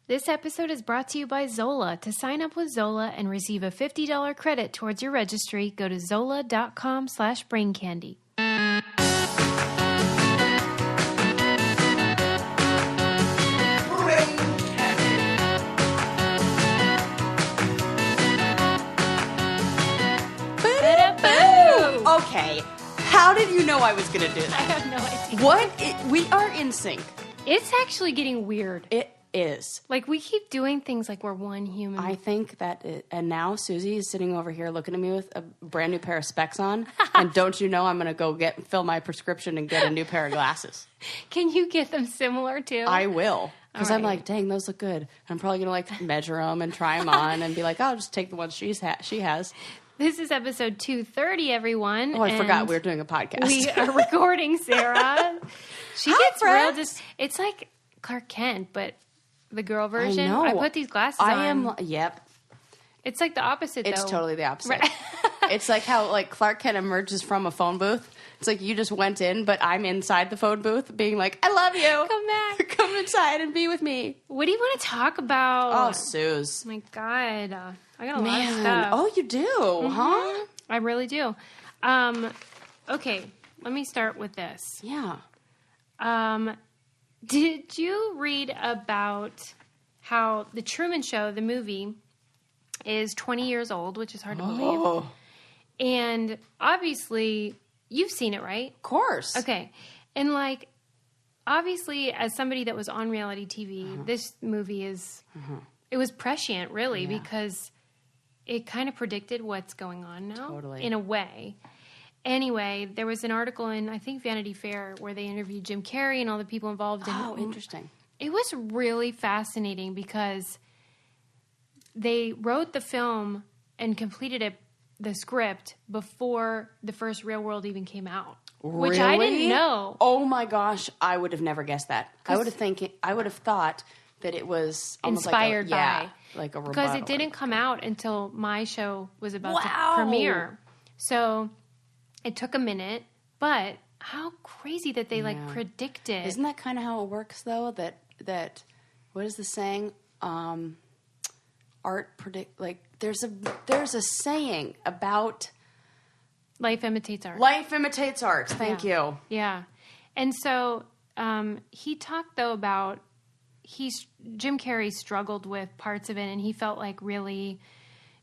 This episode is brought to you by Zola. To sign up with Zola and receive a $50 credit towards your registry, go to zola.com/braincandy. Okay, how did you know I was going to do I that? have no idea. What? We are in sync. It's actually getting weird. It is. Like, we keep doing things like we're one human. I think that and now Susie is sitting over here looking at me with a brand new pair of specs on. And don't you know I'm going to go fill my prescription and get a new pair of glasses. Can you get them similar, too? I will. Because I'm right. like, dang, those look good. I'm probably going to like measure them and try them on and be like, I'll just take the ones she has. This is episode 230, everyone. Oh, I forgot we were doing a podcast. We are recording Sarah. She Hi, gets friends. real it's like Clark Kent, but the girl version. I know. I put these glasses on. Yep. It's like the opposite, It's though. totally the opposite. Right. It's like how like Clark Kent emerges from a phone booth. It's like you just went in, but I'm inside the phone booth being like, I love you. Come back. Come inside and be with me. What do you want to talk about? Oh, Suze. My God. I got a lot of Man. stuff. Oh, you do, huh? I really do. Okay, let me start with this. Yeah. Did you read about how the Truman Show, the movie, is 20 years old, which is hard to believe. Oh, And obviously, you've seen it, right? of course. Okay. And like, obviously, as somebody that was on reality TV, this movie is, it was prescient, really, because it kind of predicted what's going on now. Totally. In a way. Anyway, there was an article in, I think, Vanity Fair where they interviewed Jim Carrey and all the people involved in it. Oh, interesting. It was really fascinating because they wrote the film and completed the script before the first Real World even came out. Which I didn't know. Oh my gosh, I would have never guessed that. I would have thought that it was almost Inspired by. like a Because rebuttal. it didn't come out until my show was about to Wow. premiere. So it took a minute, but how crazy that they like predicted. Isn't that kind of how it works, though? That what is the saying? Art predict. Like there's a saying about Life imitates art. life imitates art. Thank you. Yeah. And so he talked, though, about Jim Carrey struggled with parts of it, and he felt like really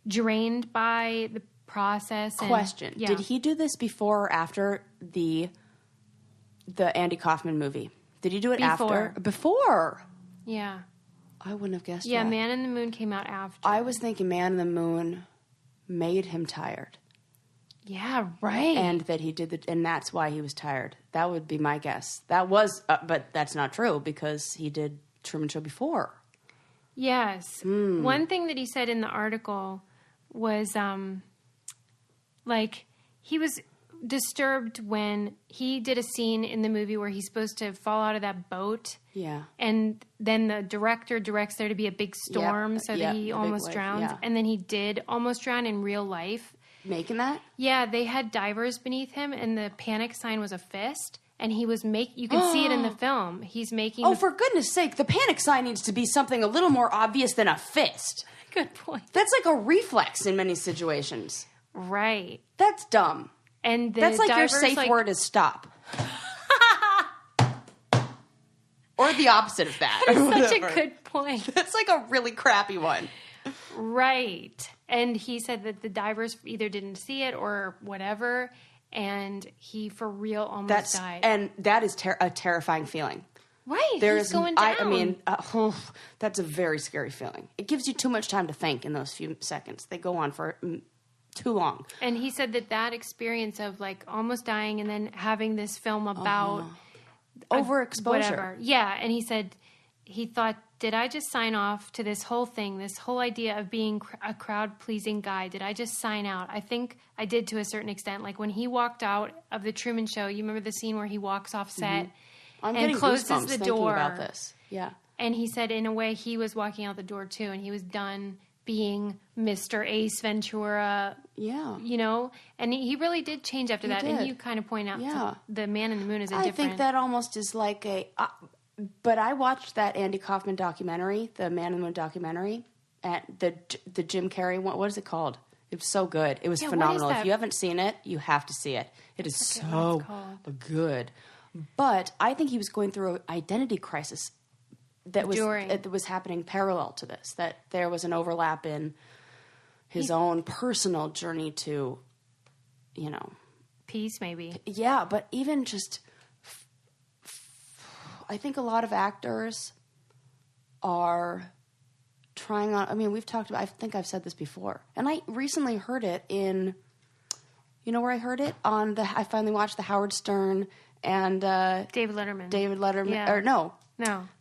drained by the process. And, Question: yeah. Did he do this before or after the Andy Kaufman movie? Did he do it after? Before. Yeah. I wouldn't have guessed. Yeah, that. Man in the Moon came out after. I was thinking Man in the Moon made him tired. Yeah, right. And that he did and that's why he was tired. That would be my guess. That was, but that's not true because he did Truman Show before. Yes. One thing that he said in the article was, like, he was disturbed when he did a scene in the movie where he's supposed to fall out of that boat. Yeah. And then the director directs there to be a big storm so that he a big almost wave, drowns. yeah. And then he did almost drown in real life. Making that? Yeah, they had divers beneath him, and the panic sign was a fist. And he was you can see it in the film. He's making. Oh, for goodness sake, the panic sign needs to be something a little more obvious than a fist. Good point. That's like a reflex in many situations. Right. That's dumb. And the That's like your divers, safe word is stop. Or the opposite of that. That's such a good point. That's like a really crappy one. Right. And he said that the divers either didn't see it or whatever, and he for real almost died. And that is a terrifying feeling. Right. There he's is, going down. I mean, that's a very scary feeling. It gives you too much time to think in those few seconds. They go on for too long. And he said that experience of like almost dying and then having this film about Overexposure. whatever. Yeah. And he said he thought, did I just sign off to this whole thing, this whole idea of being a crowd-pleasing guy? Did I just sign out? I think I did to a certain extent. Like when he walked out of the Truman Show, you remember the scene where he walks off set I'm and getting closes goosebumps the thinking door. about this. Yeah. And he said, in a way, he was walking out the door too, and he was done being Mr. Ace Ventura. Yeah. You know, and he really did change after that. And did. you kind of point out Yeah. the Man in the Moon is a I different. think that almost is like But I watched that Andy Kaufman documentary, the Man in the Moon documentary, at the Jim Carrey one. What is it called? It was so good. It was phenomenal. If you haven't seen it, you have to see it. It is so good. But I think he was going through an identity crisis that was happening parallel to this. That there was an overlap in his own personal journey to, peace, maybe. Yeah, but even just, I think a lot of actors are trying on. I mean, we've talked about. I think I've said this before, and I recently heard it in. You know where I heard it? I finally watched the Howard Stern and David Letterman. Yeah. Or no.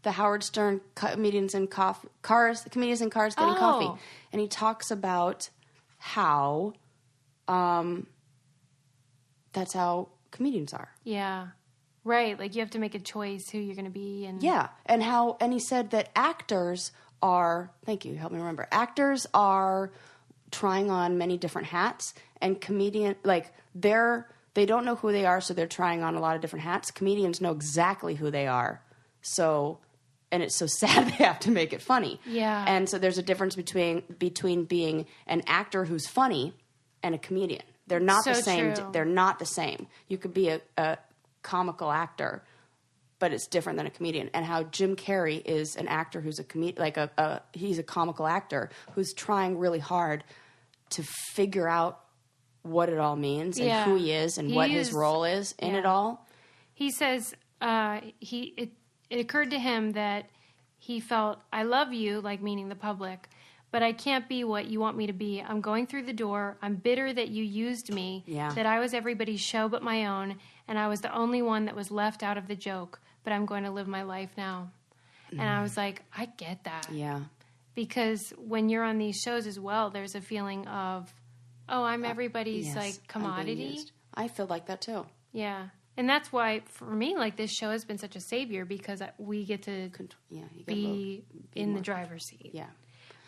The Howard Stern comedians in cars getting coffee, and he talks about how that's how comedians are. Yeah. Right. Like you have to make a choice who you're going to be. And he said that actors are, thank you, help me remember. Actors are trying on many different hats, and they don't know who they are, so they're trying on a lot of different hats. Comedians know exactly who they are. And it's so sad they have to make it funny. Yeah. And so there's a difference between being an actor who's funny and a comedian. They're not the same. True. They're not the same. You could be a comical actor, but it's different than a comedian. And how Jim Carrey is an actor who's he's a comical actor who's trying really hard to figure out what it all means and who he is and what his role is in it all. He says it occurred to him that he felt, I love you, like meaning the public, but I can't be what you want me to be. I'm going through the door. I'm bitter that you used me, that I was everybody's show but my own, and I was the only one that was left out of the joke, but I'm going to live my life now. And I was like, I get that. Yeah. Because when you're on these shows as well, there's a feeling of, I'm everybody's commodity. I feel like that too. Yeah. And that's why, for me, this show has been such a savior because we get to be in the driver's seat. Yeah.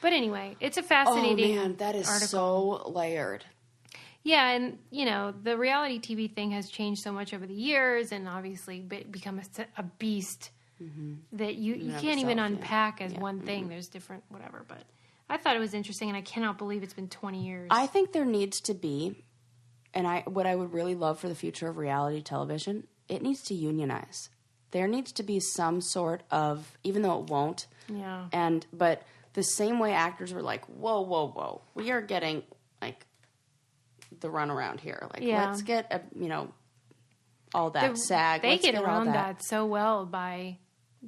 But anyway, it's a fascinating article. That is so layered. Yeah, and, the reality TV thing has changed so much over the years and obviously become a beast that you can't even unpack as one thing. There's different whatever, but I thought it was interesting, and I cannot believe it's been 20 years. I think there needs to be, and what I would really love for the future of reality television, it needs to unionize. There needs to be some sort of, even though it won't. Yeah. But the same way actors were like, whoa, we are getting the runaround here. Let's get all that SAG. They get around that so well by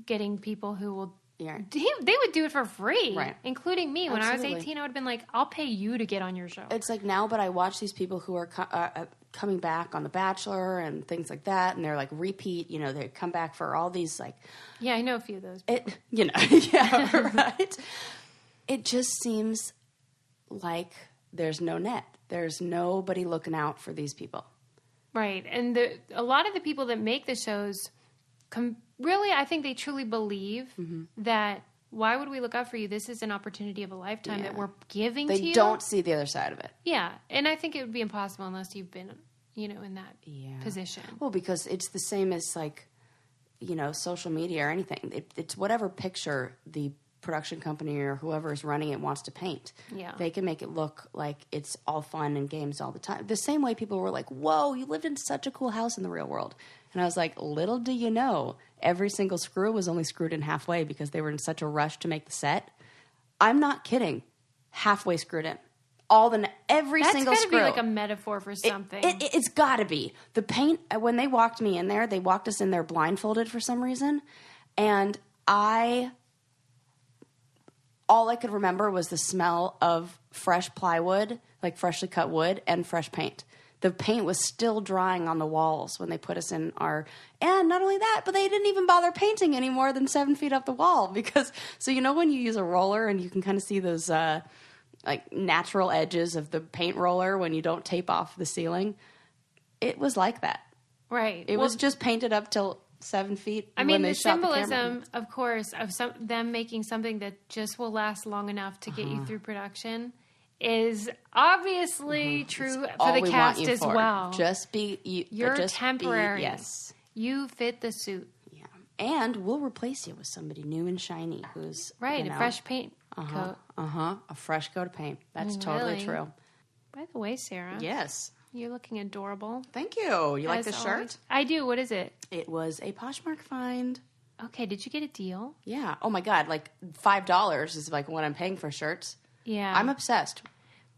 getting people who will. Yeah. They would do it for free, right? Including me. When I was 18, I would have been like, "I'll pay you to get on your show." It's like now, but I watch these people who are coming back on The Bachelor and things like that, and they're like repeat. They come back for all these Yeah, I know a few of those. Yeah, right. It just seems like there's no net. There's nobody looking out for these people. Right, and a lot of the people that make the shows. Really, I think they truly believe that why would we look out for you? This is an opportunity of a lifetime that we're giving to you. They don't see the other side of it. Yeah, and I think it would be impossible unless you've been, in that position. Well, because it's the same as social media or anything. It's whatever picture the production company or whoever is running it wants to paint. Yeah. They can make it look like it's all fun and games all the time. The same way people were like, whoa, you lived in such a cool house in the real world. And I was like, little do you know, every single screw was only screwed in halfway because they were in such a rush to make the set. I'm not kidding. Halfway screwed in. Every single screw. That's got to be like a metaphor for something. It's got to be. The paint, when they walked me in there, they walked us in there blindfolded for some reason. And all I could remember was the smell of fresh plywood, like freshly cut wood, and fresh paint. The paint was still drying on the walls when they put us in and not only that, but they didn't even bother painting any more than 7 feet up the wall because, when you use a roller and you can kind of see those, natural edges of the paint roller when you don't tape off the ceiling, it was like that. Right. It was just painted up till 7 feet. I mean, the symbolism, of course, of them making something that just will last long enough to get you through production is obviously true for the cast as well. Just be... You're temporary. Yes. You fit the suit. Yeah. And we'll replace you with somebody new and shiny who's... Right, a fresh paint coat. A fresh coat of paint. That's totally true. By the way, Sarah. Yes. You're looking adorable. Thank you. You like the shirt? I do. What is it? It was a Poshmark find. Okay, did you get a deal? Yeah. Oh my God, like $5 is like what I'm paying for shirts. Yeah. I'm obsessed.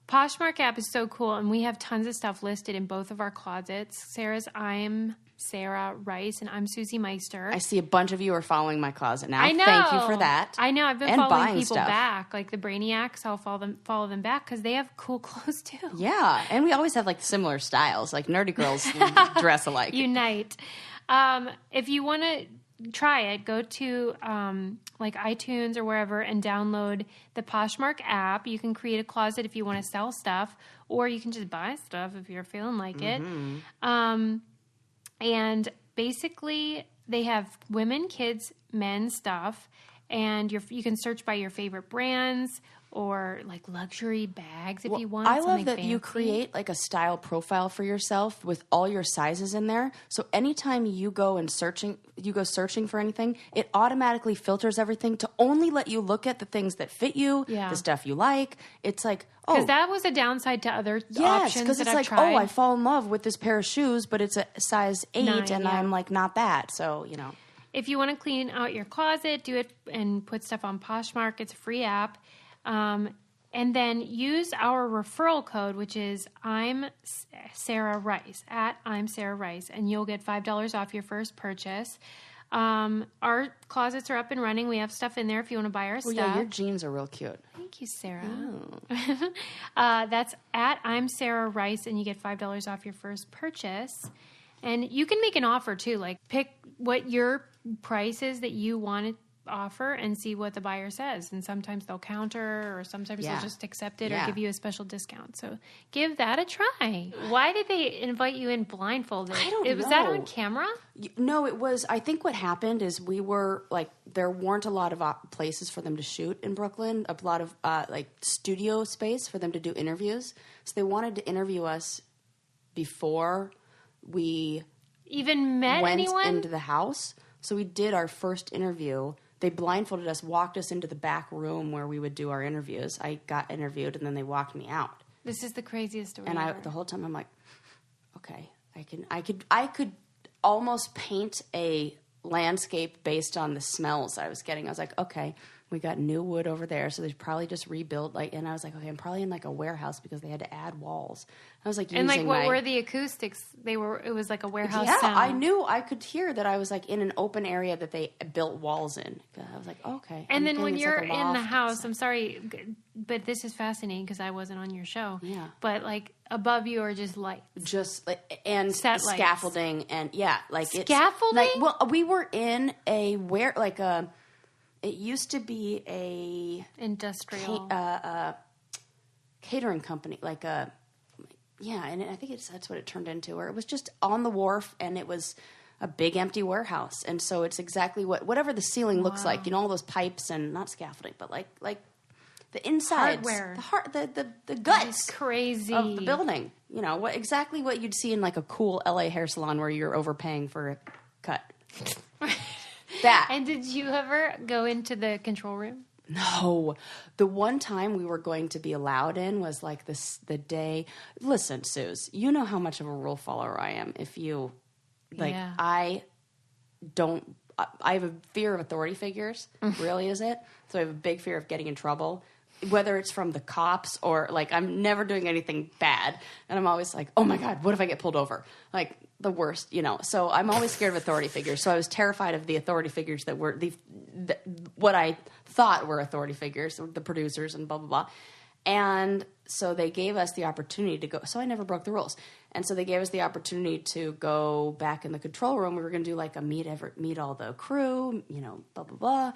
Poshmark app is so cool, and we have tons of stuff listed in both of our closets. I'm Sarah Rice, and I'm Susie Meister. I see a bunch of you are following my closet now. I know. Thank you for that. I know. I've been and following people stuff. back, like the Brainiacs. I'll follow them back because they have cool clothes too. Yeah, and we always have like similar styles, like nerdy girls dress alike. Unite. If you want to try it, go to like iTunes or wherever and download the Poshmark app. You can create a closet if you want to sell stuff, or you can just buy stuff if you're feeling like it. And basically, they have women, kids, men stuff, and you can search by your favorite brands or like luxury bags if you want. I love that fancy. you create like a style profile for yourself with all your sizes in there. So anytime you go searching for anything, it automatically filters everything to only let you look at the things that fit you, the stuff you like. It's like, because that was a downside to other options because it's that like, I've tried. I fall in love with this pair of shoes, but it's a size 8, and I'm like not that. So if you want to clean out your closet, do it and put stuff on Poshmark. It's a free app. And then use our referral code, which is I'm Sarah Rice, at I'm Sarah Rice, and you'll get $5 off your first purchase. Our closets are up and running. We have stuff in there if you want to buy our stuff. Yeah, your jeans are real cute. Thank you, Sarah. That's at I'm Sarah Rice, and you get $5 off your first purchase. And you can make an offer too, like pick what your price is that you want to offer and see what the buyer says. And sometimes they'll counter, or sometimes they'll just accept it or give you a special discount. So give that a try. Why did they invite you in blindfolded? I don't know. Was that on camera? No, it was. I think what happened is we were like, there weren't a lot of places for them to shoot in Brooklyn, a lot of like studio space for them to do interviews. So they wanted to interview us before we even went into the house. So we did our first interview. They blindfolded us, walked us into the back room where we would do our interviews. I got interviewed, and then they walked me out. This is the craziest story and ever. The whole time I'm like, okay, I could almost paint a landscape based on the smells I was getting. I was like, okay, we got new wood over there, so they probably just rebuilt. And I was like, okay, I'm probably in like a warehouse because they had to add walls. I was like, and like, what were the acoustics? It was like a warehouse. Yeah, sound. I knew I could hear that I was like in an open area that they built walls in. I was like, okay. And then when you're in the house, I'm sorry, but this is fascinating because I wasn't on your show. Yeah. But like above you are just lights, and set scaffolding, and scaffolding. We were in it used to be a industrial catering company, and I think that's what it turned into, where it was just on the wharf, and it was a big empty warehouse, and so it's exactly whatever the ceiling looks like, all those pipes and not scaffolding, but like the insides, hardware, the guts, crazy of the building. Exactly what you'd see in like a cool LA hair salon where you're overpaying for a cut. That. And did you ever go into the control room? No. The one time we were going to be allowed in was like the day. Listen, Suze, you know how much of a rule follower I am. If you, I have a fear of authority figures. Really, is it? So I have a big fear of getting in trouble, whether it's from the cops or like I'm never doing anything bad. And I'm always like, oh my God, what if I get pulled over? Like, the worst, So I'm always scared of authority figures. So I was terrified of the authority figures that were what I thought were authority figures, the producers and blah, blah, blah. And so they gave us the opportunity to go. So I never broke the rules. And so they gave us the opportunity to go back in the control room. We were going to do like a meet all the crew, blah, blah, blah.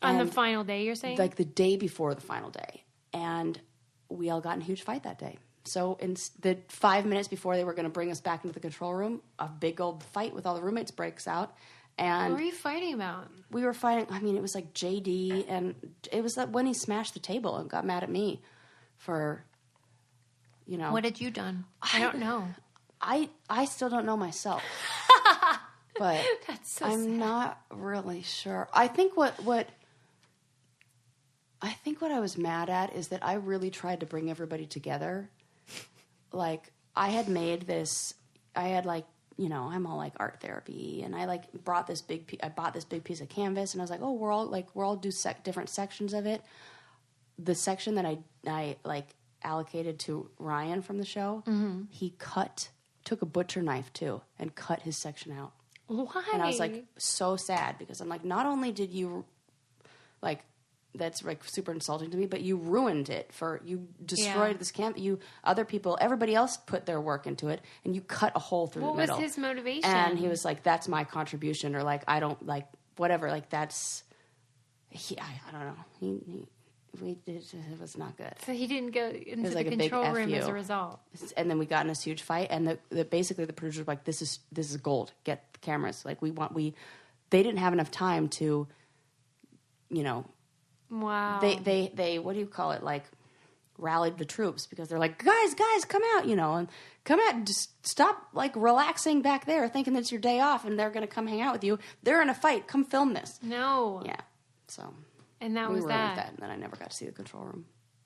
On the final day, you're saying? Like the day before the final day. And we all got in a huge fight that day. So in the 5 minutes before they were going to bring us back into the control room, a big old fight with all the roommates breaks out. And what were you fighting about? We were fighting. I mean, it was like JD, and it was when he smashed the table and got mad at me for, What had you done? I don't know. I still don't know myself. But That's so I'm sad. not really sure. I think what I was mad at is that I really tried to bring everybody together. Like, I had made this, I had like, you know, I'm all like art therapy, and I like bought this big piece of canvas, and I was like, oh, we're all do different sections of it. The section that I like allocated to Ryan from the show, he took a butcher knife too and cut his section out. Why? And I was like so sad, because I'm like, not only did you like, that's like super insulting to me, but you ruined it you destroyed this camp. Everybody else put their work into it, and you cut a hole through the middle. What was his motivation? And he was like, that's my contribution, or like, I don't like, whatever, like that's, I don't know. It was not good. So he didn't go into like the a big control F room you. as a result. And then we got in this huge fight, and basically the producers were like, this is gold. Get the cameras. Like, they didn't have enough time to, you know, Wow. they what do you call it? Like, rallied the troops, because they're like, guys, come out, you know, and come out, and just stop like relaxing back there, thinking that it's your day off, and they're going to come hang out with you. They're in a fight. Come film this. No. Yeah. So. And that we was ruined that. And then I never got to see the control room.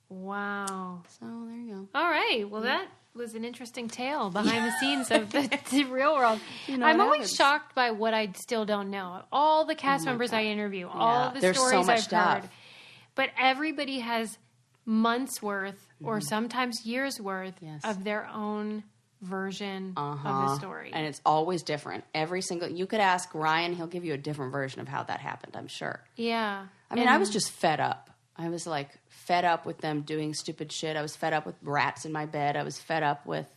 Wow. So there you go. All right. Well, that was an interesting tale behind the scenes of the real world. You know I'm what always happens. shocked by what I still don't know. All the cast members I interview, all the There's so stories much I've stuff. heard. But everybody has months worth or sometimes years worth of their own version of the story. And it's always different. You could ask Ryan, he'll give you a different version of how that happened, I'm sure. Yeah. I mean, I was just fed up. I was like fed up with them doing stupid shit. I was fed up with rats in my bed. I was fed up with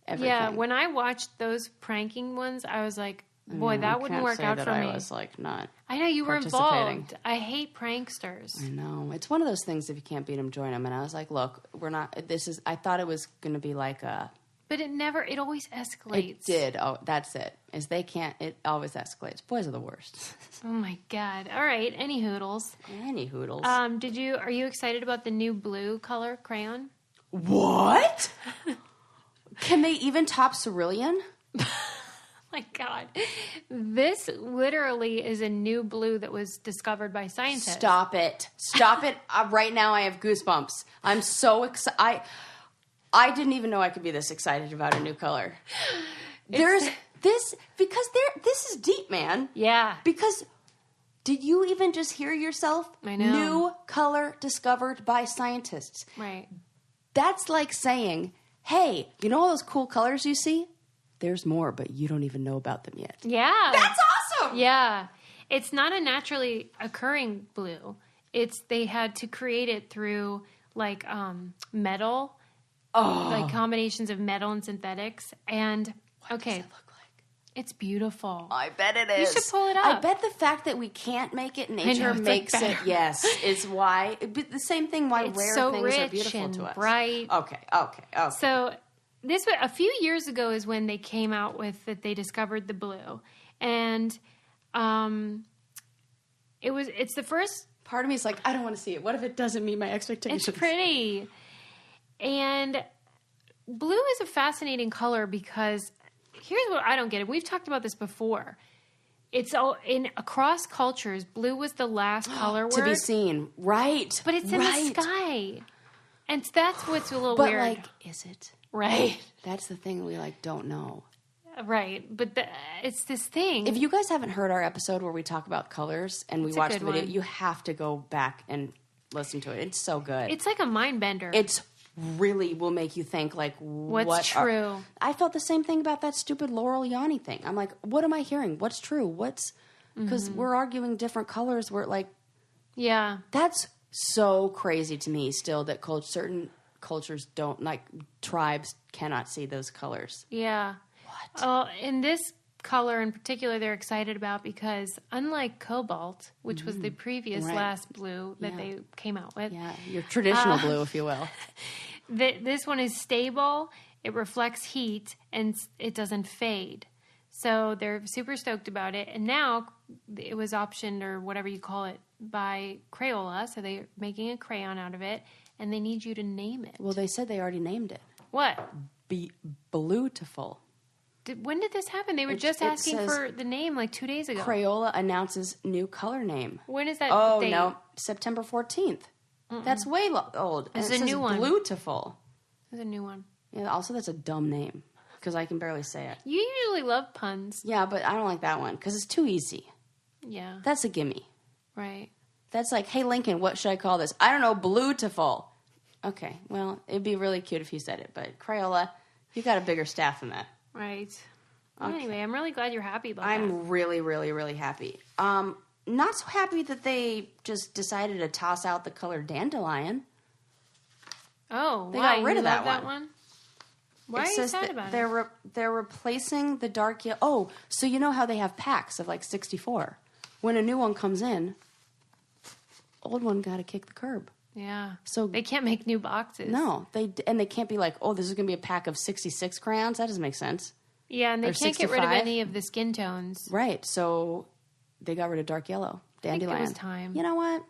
everything. Yeah, when I watched those pranking ones, I was like, boy, that wouldn't work out for me. I was like not. I know you were participating. involved. I hate pranksters. I know. It's one of those things, if you can't beat them, join them. And I was like, look, I thought it was going to be like a. But it always escalates. It did. Oh, that's it. It always escalates. Boys are the worst. Oh my God. All right. Any hoodles. Any hoodles. Are you excited about the new blue color crayon? What? Can they even top cerulean? My God. This literally is a new blue that was discovered by scientists. Stop it. Right now I have goosebumps. I'm so excited. I didn't even know I could be this excited about a new color. This is deep, man. Yeah. Because did you even just hear yourself? I know. New color discovered by scientists. Right. That's like saying, hey, you know all those cool colors you see? There's more, but you don't even know about them yet. Yeah. That's awesome! Yeah. It's not a naturally occurring blue. They had to create it through like metal. Like combinations of metal and synthetics. And What does it look like? It's beautiful. I bet it is. You should pull it up. I bet the fact that we can't make it, nature makes it. Yes, is why. The same thing. Why It's rare so things rich are beautiful and to us. bright. Okay. So a few years ago is when they came out with that they discovered the blue, and it's the first. Part of me is like, I don't want to see it. What if it doesn't meet my expectations? It's pretty, and blue is a fascinating color because here's what I don't get. We've talked about this before. It's all across cultures. Blue was the last color word to be seen, right? but it's in the sky, and that's what's a little But weird. like, is it? Right. That's the thing we don't know. Right, but it's this thing. If you guys haven't heard our episode where we talk about colors and we watch the video, you have to go back and listen to it. It's so good. It's like a mind bender. It's really will make you think like, what's true? I felt the same thing about that stupid Laurel Yanni thing. I'm like, what am I hearing? What's true? Because we're arguing different colors. We're like, yeah, that's so crazy to me still that certain cultures don't, like tribes cannot see those colors. yeah. What? In this color in particular, they're excited about because unlike cobalt, which was the previous last blue that they came out with, your traditional blue, if you will. This one is stable. It reflects heat and it doesn't fade. So they're super stoked about it. And now it was optioned or whatever you call it by Crayola. So they're making a crayon out of it and they need you to name it. Well, they said they already named it. What? Beautiful. When did this happen? They were just asking for the name like 2 days ago. Crayola announces new color name. When is that? Oh, no. September 14th. That's way old. It's a new one. Beautiful. It's a new one. Yeah, also, that's a dumb name because I can barely say it. You usually love puns. Yeah, but I don't like that one because it's too easy. Yeah. That's a gimme. Right. That's like, hey, Lincoln, what should I call this? I don't know, Bluetiful. Okay, well, it'd be really cute if you said it, but Crayola, you got a bigger staff than that. Right. Well, anyway, I'm really glad you're happy about that. I'm really, really, really happy. Not so happy that they just decided to toss out the color dandelion. Oh, they why? got rid of that one? Why are you sad about it? They're replacing the dark yellow. Oh, so you know how they have packs of like 64. When a new one comes in, old one got to kick the curb. Yeah. So they can't make new boxes. No, they can't be like, oh, this is going to be a pack of 66 crayons. That doesn't make sense. Yeah, and they can't get rid of any of the skin tones. Right. So they got rid of dark yellow, dandelion. I think it was time. You know what?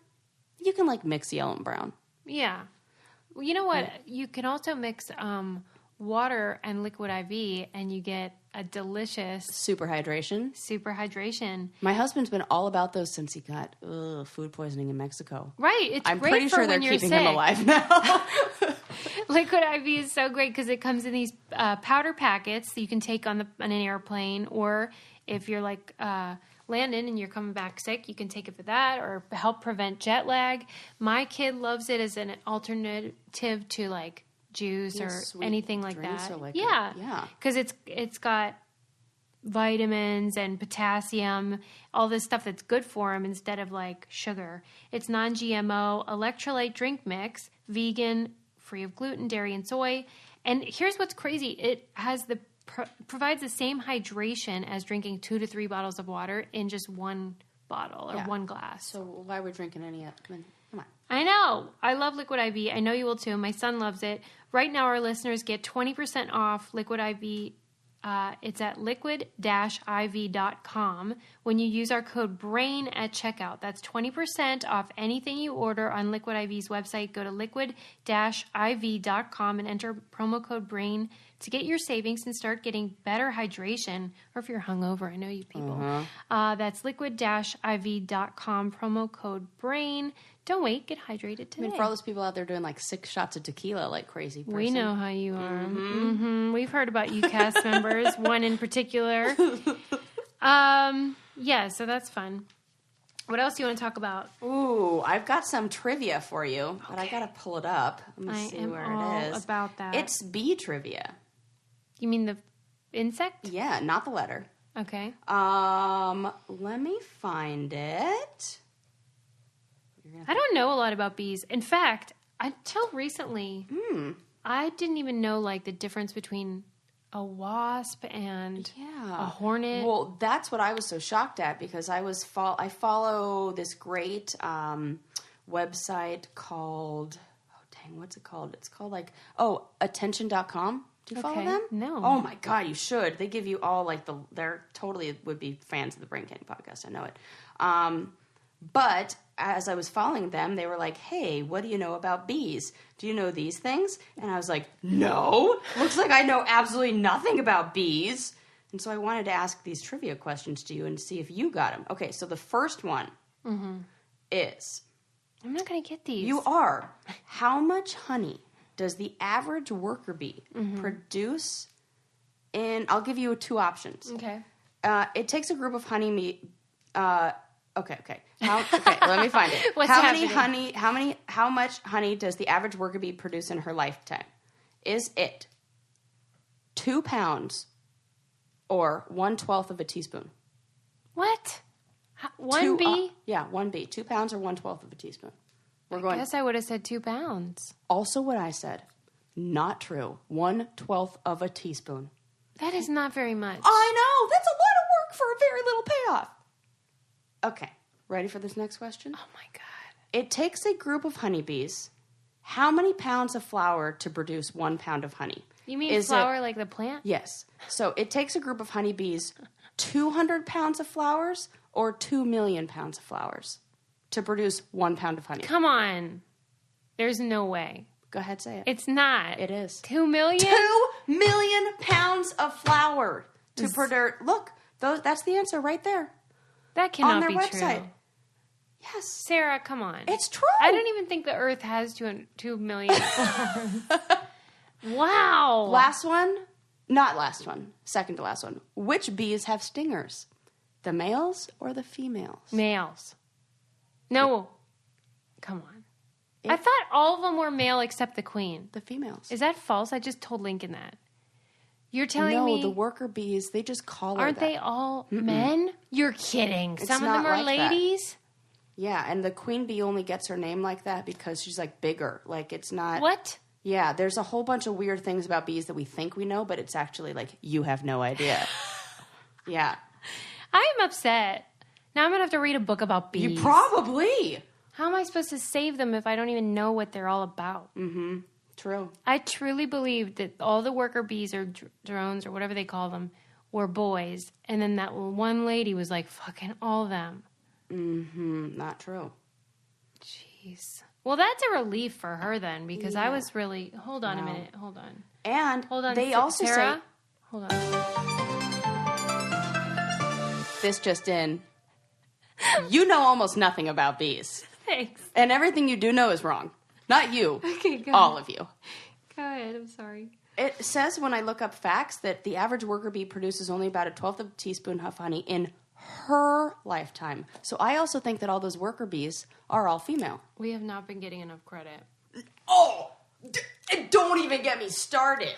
You can like mix yellow and brown. Yeah. Well, you know what? Yeah. You can also mix water and liquid IV, and you get a delicious super hydration. My husband's been all about those since he got food poisoning in Mexico. Right. I'm pretty sure they're keeping him alive now. Liquid IV is so great because it comes in these powder packets that you can take on an airplane, or if you're like Landon and you're coming back sick, you can take it for that or help prevent jet lag. My kid loves it as an alternative to like juice or anything like that. Yeah. Because it's got vitamins and potassium, all this stuff that's good for them instead of like sugar. It's non-GMO, electrolyte drink mix, vegan, free of gluten, dairy, and soy. And here's what's crazy. It has provides the same hydration as drinking 2 to 3 bottles of water in just one bottle or one glass. So why are we drinking any of it? Come on. I know. I love Liquid IV. I know you will too. My son loves it. Right now, our listeners get 20% off Liquid IV. It's at liquid-iv.com when you use our code BRAIN at checkout. That's 20% off anything you order on Liquid IV's website. Go to liquid-iv.com and enter promo code BRAIN to get your savings and start getting better hydration. Or if you're hungover, I know you people. That's liquid-iv.com, promo code BRAIN. Don't wait. Get hydrated today. I mean, for all those people out there doing like 6 shots of tequila like crazy person. We know how you are. We've heard about you cast members, one in particular. Yeah, so that's fun. What else do you want to talk about? Ooh, I've got some trivia for you, but I got to pull it up. Let me see where it is. About that. It's bee trivia. You mean the insect? Yeah, not the letter. Okay. Let me find it. I don't know a lot about bees. In fact, until recently, I didn't even know like the difference between a wasp and a hornet. Well, that's what I was so shocked at because I follow this great website called what's it called? It's called like attention.com. Do you follow them? No. Oh my God, you should. They give you all like they're totally would be fans of the Brain Candy podcast. I know it. But as I was following them, they were like, hey, what do you know about bees? Do you know these things? And I was like, no. Looks like I know absolutely nothing about bees. And so I wanted to ask these trivia questions to you and see if you got them. Okay, so the first one is... I'm not going to get these. You are. How much honey does the average worker bee produce in... I'll give you 2 options. Okay. It takes a group of honeybee... Okay. Let me find it. How much honey does the average worker bee produce in her lifetime? Is it 2 pounds or 1/12 of a teaspoon? What? One bee? Yeah, 1 bee. 2 pounds or 1/12 of a teaspoon. I guess I would have said 2 pounds. Also what I said. Not true. 1/12 of a teaspoon. That is not very much. I know. That's a lot of work for a very little payoff. Okay, ready for this next question? Oh my God. It takes a group of honeybees how many pounds of flour to produce 1 pound of honey? You mean flour like the plant? Yes. So it takes a group of honeybees 200 pounds of flowers or 2 million pounds of flowers to produce 1 pound of honey. Come on. There's no way. Go ahead, say it. It's not. It is. 2 million? 2 million pounds of flour Look, that's the answer right there. That cannot on their be website. true. Yes. Sarah, come on. It's true. I don't even think the Earth has 2 million flowers. Wow. Last one. Not last one. Second to last one. Which bees have stingers? The males or the females? Males. No. Come on. I thought all of them were male except the queen. The females. Is that false? I just told Lincoln that. You're telling me... No, the worker bees, they just call her Aren't that. they all men? You're kidding. Some of them are like that. ladies? Yeah, and the queen bee only gets her name like that because she's like bigger. Like it's not... What? Yeah, there's a whole bunch of weird things about bees that we think we know, but it's actually like, you have no idea. Yeah. I'm upset. Now I'm going to have to read a book about bees. You probably. How am I supposed to save them if I don't even know what they're all about? Mm-hmm. True. I truly believe that all the worker bees or drones or whatever they call them were boys. And then that one lady was like, fucking all of them. Mm-hmm. Not true. Jeez. Well, that's a relief for her then, because I was really... Hold on a minute. Hold on. And hold on. They also Sarah? say... Hold on. This just in. You know almost nothing about bees. Thanks. And everything you do know is wrong. Not you. Okay, go all ahead. of you. Go ahead. I'm sorry. It says when I look up facts that the average worker bee produces only about a 1/12 of a teaspoon of honey in her lifetime. So I also think that all those worker bees are all female. We have not been getting enough credit. Oh, don't even get me started.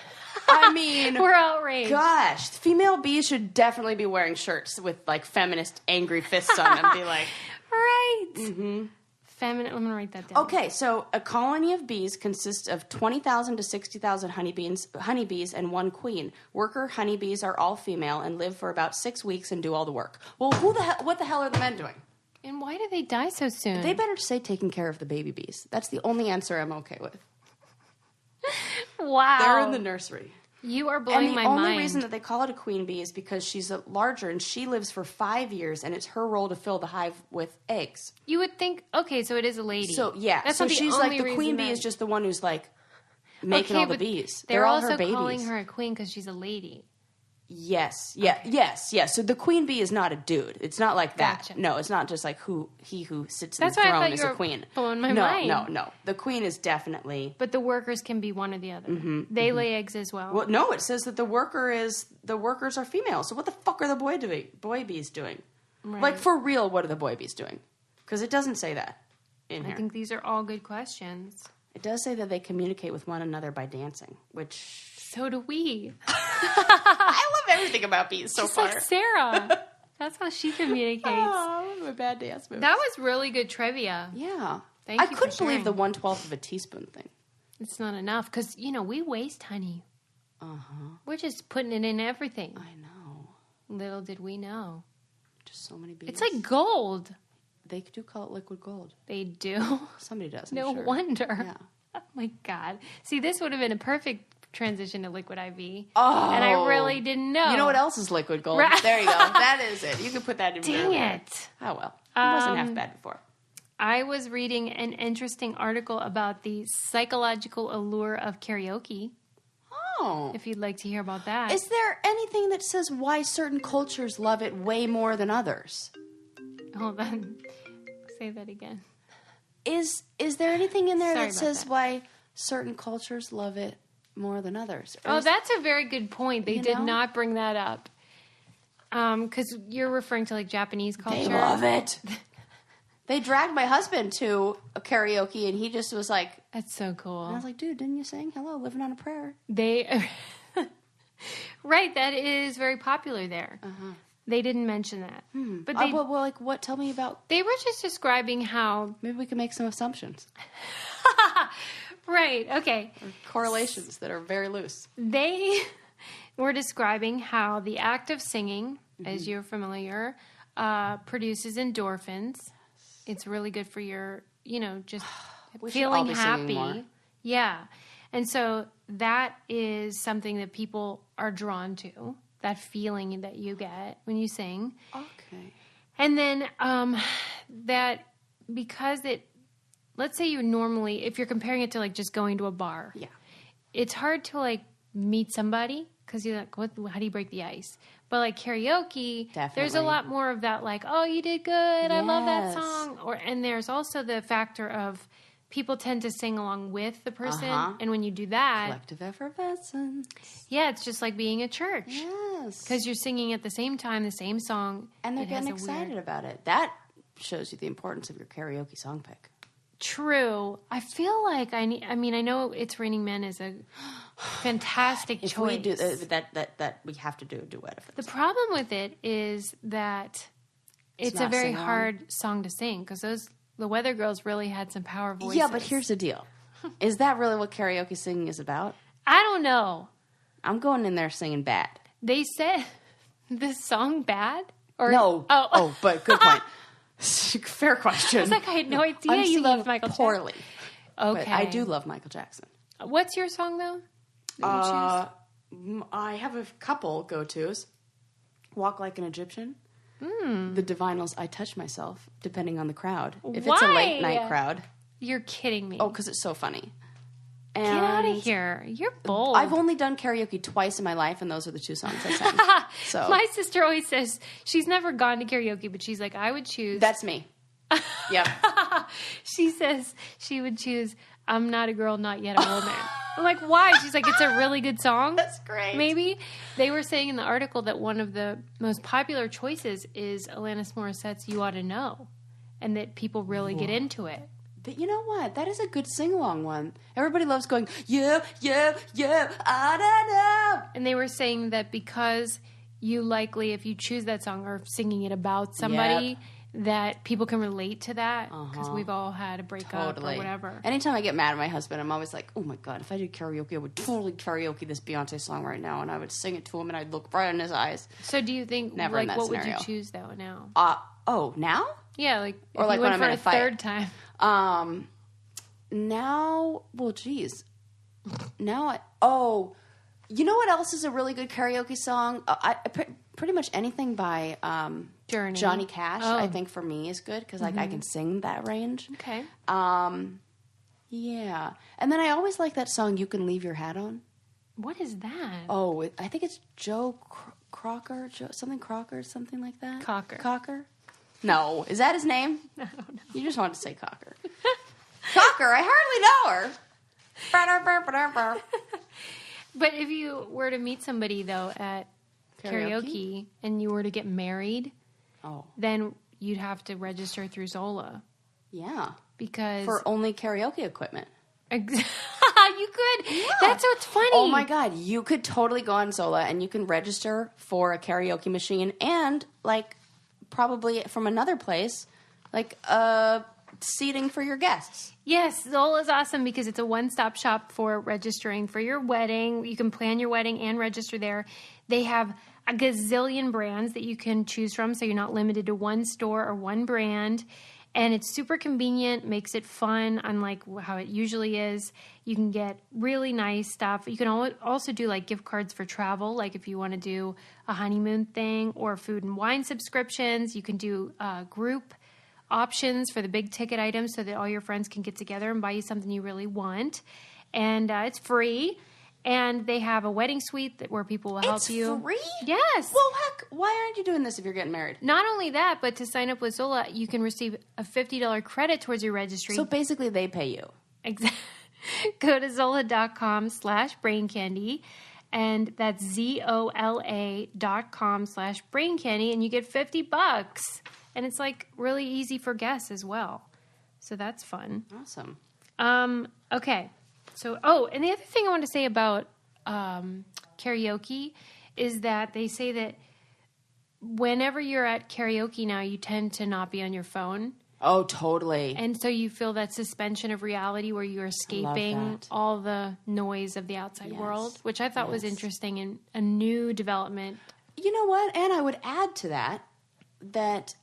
I mean, we're outraged. Gosh, female bees should definitely be wearing shirts with like feminist angry fists on them. Be like, right. Mm-hmm. Feminine. I'm gonna write that down. Okay, so a colony of bees consists of 20,000 to 60,000 honeybees and one queen. Worker honeybees are all female and live for about 6 weeks and do all the work. Well, what the hell are the men doing? And why do they die so soon? They better say taking care of the baby bees. That's the only answer I'm okay with. Wow. They're in the nursery. You are blowing my mind. And the only reason that they call it a queen bee is because she's larger and she lives for 5 years and it's her role to fill the hive with eggs. You would think, okay, so it is a lady. So, yeah. That's so not the she's only like, the reason queen bee that... is just the one who's like making all the but bees. They're all also her babies. calling her a queen because she's a lady. Yes. Yeah. Okay. Yes. So the queen bee is not a dude. It's not like that. Gotcha. No, it's not just like who sits That's in the why I throne thought is you a were queen. blowing my mind. No. The queen is definitely. But the workers can be one or the other. They lay eggs as well. Well, no, it says that the workers are female. So what the fuck are the boy bees doing? Right. Like for real, what are the boy bees doing? Because it doesn't say that in here. I think these are all good questions. It does say that they communicate with one another by dancing, which. So do we. I love everything about bees so Just far. like Sarah. That's how she communicates. Oh, my bad dance moves. That was really good trivia. Yeah. Thank you I couldn't for believe sharing. the 1/12 of a teaspoon thing. It's not enough because, we waste honey. Uh-huh. We're just putting it in everything. I know. Little did we know. Just so many bees. It's like gold. They do call it liquid gold. They do. Somebody does. No sure. wonder. Yeah. Oh my God. See, this would have been a perfect transition to liquid IV. Oh. And I really didn't know. You know what else is liquid gold? Right. There you go. That is it. You can put that in Dang there. it. Oh, well. It wasn't half bad before. I was reading an interesting article about the psychological allure of karaoke. Oh. If you'd like to hear about that. Is there anything that says why certain cultures love it way more than others? Hold on. Say that again. Is there anything in there Sorry that about says that. why certain cultures love it more than others? Oh, that's a very good point. They did know? not bring that up. Because you're referring to like Japanese culture. They love it. They dragged my husband to a karaoke and he just was like, That's so cool. and I was like, dude, didn't you sing Hello, Living on a Prayer? They, right, that is very popular there. Uh-huh. They didn't mention that. But they, well, like, what? Tell me about, they were just describing how, maybe we can make some assumptions. right, okay. Or correlations that are very loose. They were describing how the act of singing, as you're familiar, produces endorphins. It's really good for your, just We should all feeling be singing happy. more. Yeah. And so that is something that people are drawn to, that feeling that you get when you sing. Okay. And then that because let's say you're normally, if you're comparing it to like just going to a bar. Yeah. It's hard to like meet somebody because you're like, how do you break the ice? But like karaoke, there's a Definitely. lot more of that like, oh, you did good. I love that Yes. song. And there's also the factor of people tend to sing along with the person. And when you do that, Collective effervescence. yeah, it's just like being at church. Yes. Because you're singing at the same time, the same song. And they're It has getting a excited weird- about it. That shows you the importance of your karaoke song pick. True. I feel like I know It's Raining Men is a fantastic If choice. we do that, we have to do a duet of it. The problem with it is that it's a not very sing-along. hard song to sing because the Weather Girls really had some power voices. Yeah, but here's the deal. Is that really what karaoke singing is about? I don't know. I'm going in there singing bad. They said this song bad or No. Oh, But good point. Fair question. I was like, I had no idea I'm you singing loved Michael poorly. Jackson. Okay, But I do love Michael Jackson. What's your song though? That you choose? I have a couple go-tos. Walk Like an Egyptian. The Divinals, I Touch Myself, depending on the crowd. If it's a late Why? night crowd. You're kidding me. Oh, because it's so funny. And Get out of here. You're bold. I've only done karaoke twice in my life, and those are the two songs I sang. So My sister always says she's never gone to karaoke, but she's like, I would choose. that's me. Yep. She says she would choose I'm Not a Girl, Not Yet a Woman. I'm like, why? She's like, it's a really good song. That's great. Maybe. They were saying in the article that one of the most popular choices is Alanis Morissette's You Ought to Know, and that people really get into it. But you know what? That is a good sing-along one. Everybody loves going, yeah, yeah, yeah, I don't know. And they were saying that because you likely, if you choose that song, are singing it about somebody, that people can relate to that because we've all had a breakup or whatever. Anytime I get mad at my husband, I'm always like, oh my God, if I did karaoke, I would totally karaoke this Beyonce song right now, and I would sing it to him, and I'd look right in his eyes. So do you think, Never in like, that what would scenario. you choose though now? Oh, now? Yeah, like, Or if like you when went I'm for in a a fight. third time. Now, well, geez. Now, you know what else is a really good karaoke song? Pretty much anything by Journey. Johnny Cash, Oh. I think for me is good because like I can sing that range. Okay. Yeah, and then I always like that song "You Can Leave Your Hat On." What is that? Oh, I think it's Joe Crocker, something like that. Cocker. No, is that his name? I don't know. You just wanted to say Cocker. Cocker, I hardly know her. But if you were to meet somebody, though, at karaoke and you were to get married, then you'd have to register through Zola. Yeah. Because... For only karaoke equipment. You could. Yeah. That's what's funny. Oh, my God. You could totally go on Zola and you can register for a karaoke machine and, like, probably from another place, like, seating for your guests. Yes, Zola is awesome because it's a one-stop shop for registering for your wedding. You can plan your wedding and register there. They have a gazillion brands that you can choose from, so you're not limited to one store or one brand. And it's super convenient, makes it fun, unlike how it usually is. You can get really nice stuff. You can also do like gift cards for travel, like if you want to do a honeymoon thing or food and wine subscriptions. You can do group options for the big ticket items so that all your friends can get together and buy you something you really want. And it's free. And they have a wedding suite where people will help you. It's free? Yes. Well, heck, why aren't you doing this if you're getting married? Not only that, but to sign up with Zola, you can receive a $50 credit towards your registry. So basically they pay you. Exactly. Go to Zola.com/braincandy. And that's ZOLA.com/braincandy. And you get $50. And it's like really easy for guests as well. So that's fun. Awesome. Okay. So, and the other thing I want to say about karaoke is that they say that whenever you're at karaoke now, you tend to not be on your phone. Oh, totally. And so you feel that suspension of reality where you're escaping all the noise of the outside world, which I thought was interesting and a new development. You know what? And I would add to that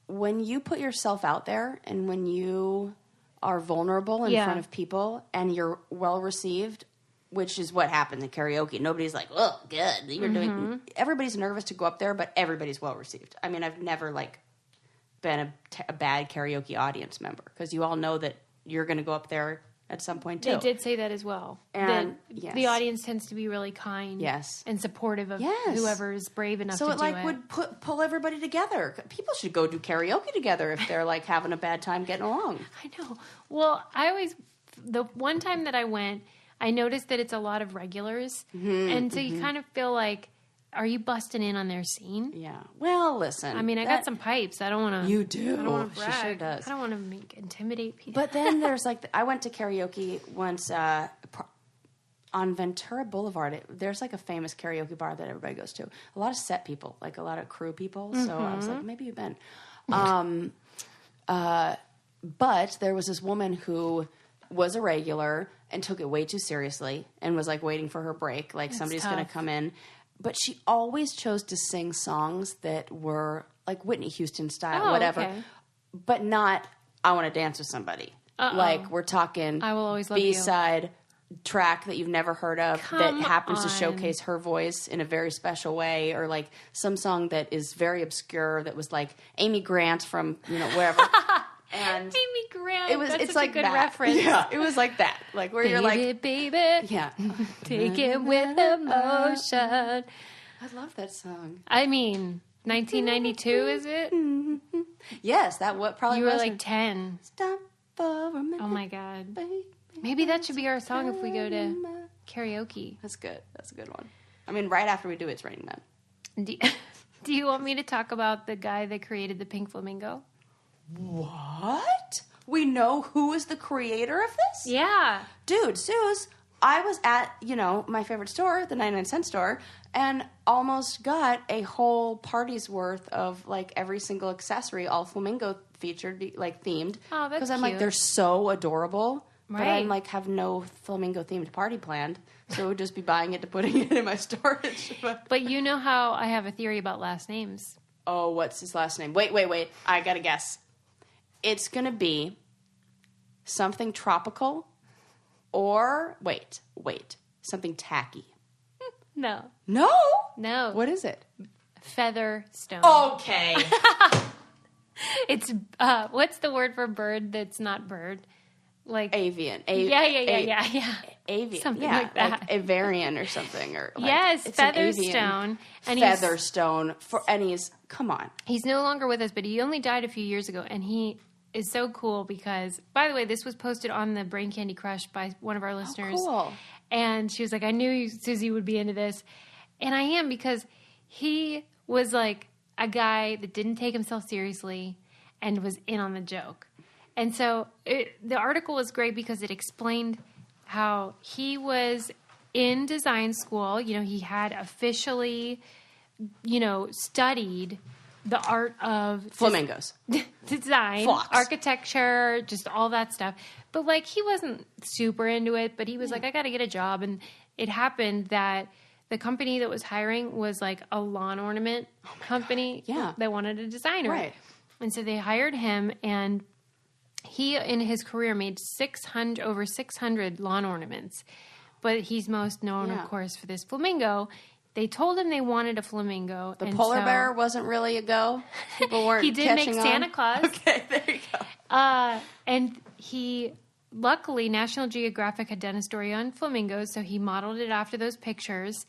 when you put yourself out there and when you are vulnerable in front of people and you're well received, which is what happens in karaoke. Nobody's like, oh, good. You're doing. Everybody's nervous to go up there, but everybody's well received. I mean, I've never been a bad karaoke audience member because you all know that you're going to go up there at some point too. They did say that as well. And the audience tends to be really kind, and supportive of whoever is brave enough to do it. So it would pull everybody together. People should go do karaoke together if they're like having a bad time getting along. I know. Well, the one time that I went, I noticed that it's a lot of regulars, and so you kind of feel like, are you busting in on their scene? Yeah. Well, listen. I mean, I got some pipes. I don't want to. You do. I don't want to brag. She sure does. I don't want to intimidate people. But then there's like, I went to karaoke once on Ventura Boulevard. There's like a famous karaoke bar that everybody goes to. A lot of set people, like a lot of crew people. So I was like, maybe you've been. But there was this woman who was a regular and took it way too seriously and was like waiting for her break. Like somebody's going to come in. But she always chose to sing songs that were like Whitney Houston style, whatever. Okay. But not, I want to dance with somebody. Like we're talking I Will Always Love B-side track that you've never heard of that happens to showcase her voice in a very special way, or like some song that is very obscure that was like Amy Grant from, wherever. And Amy Grant. It's such like a good that. reference. Yeah, it was like that. Like where you're like, baby, yeah, take it with emotion. I love that song. I mean, 1992, is it? Yes, that what probably you were was like 10. Stop for a minute. Oh my God. Baby, maybe that should be our song if we go to karaoke. That's good. That's a good one. I mean, right after we do It's Raining Men. Do you want me to talk about the guy that created the pink flamingo? What? We know who is the creator of this? Yeah. Dude, Suze, I was at, my favorite store, the 99-cent store, and almost got a whole party's worth of, like, every single accessory, all flamingo featured, like, themed. Oh, that's Because I'm cute. like, they're so adorable. Right. But I'm like, have no flamingo-themed party planned. So I would just be buying it to putting it in my storage. But you know how I have a theory about last names. Oh, what's his last name? Wait. I got to guess. It's going to be something tropical or, wait, something tacky. No. No? No. What is it? Featherstone. Okay. It's, what's the word for bird that's not bird? Like avian. Yeah. Avian. Something like that. Like a varian or something. Or like, yes, it's Featherstone. And Featherstone. Come on. He's no longer with us, but he only died a few years ago, and he is so cool because, by the way, this was posted on the Brain Candy Crush by one of our listeners. Oh, cool. And she was like, I knew Susie would be into this. And I am, because he was like a guy that didn't take himself seriously and was in on the joke. And so the article was great because it explained how he was in design school. He had officially, studied the art of flamingos, design, flocks, architecture, just all that stuff. But like, he wasn't super into it, but he was like, I got to get a job. And it happened that the company that was hiring was like a lawn ornament company that wanted a designer. Right. And so they hired him, and he, in his career, made over 600 lawn ornaments. But he's most known, of course, for this flamingo. They told him they wanted a flamingo. The polar bear wasn't really a go. People weren't he did make Santa Claus. Okay, there you go. And luckily, National Geographic had done a story on flamingos, so he modeled it after those pictures.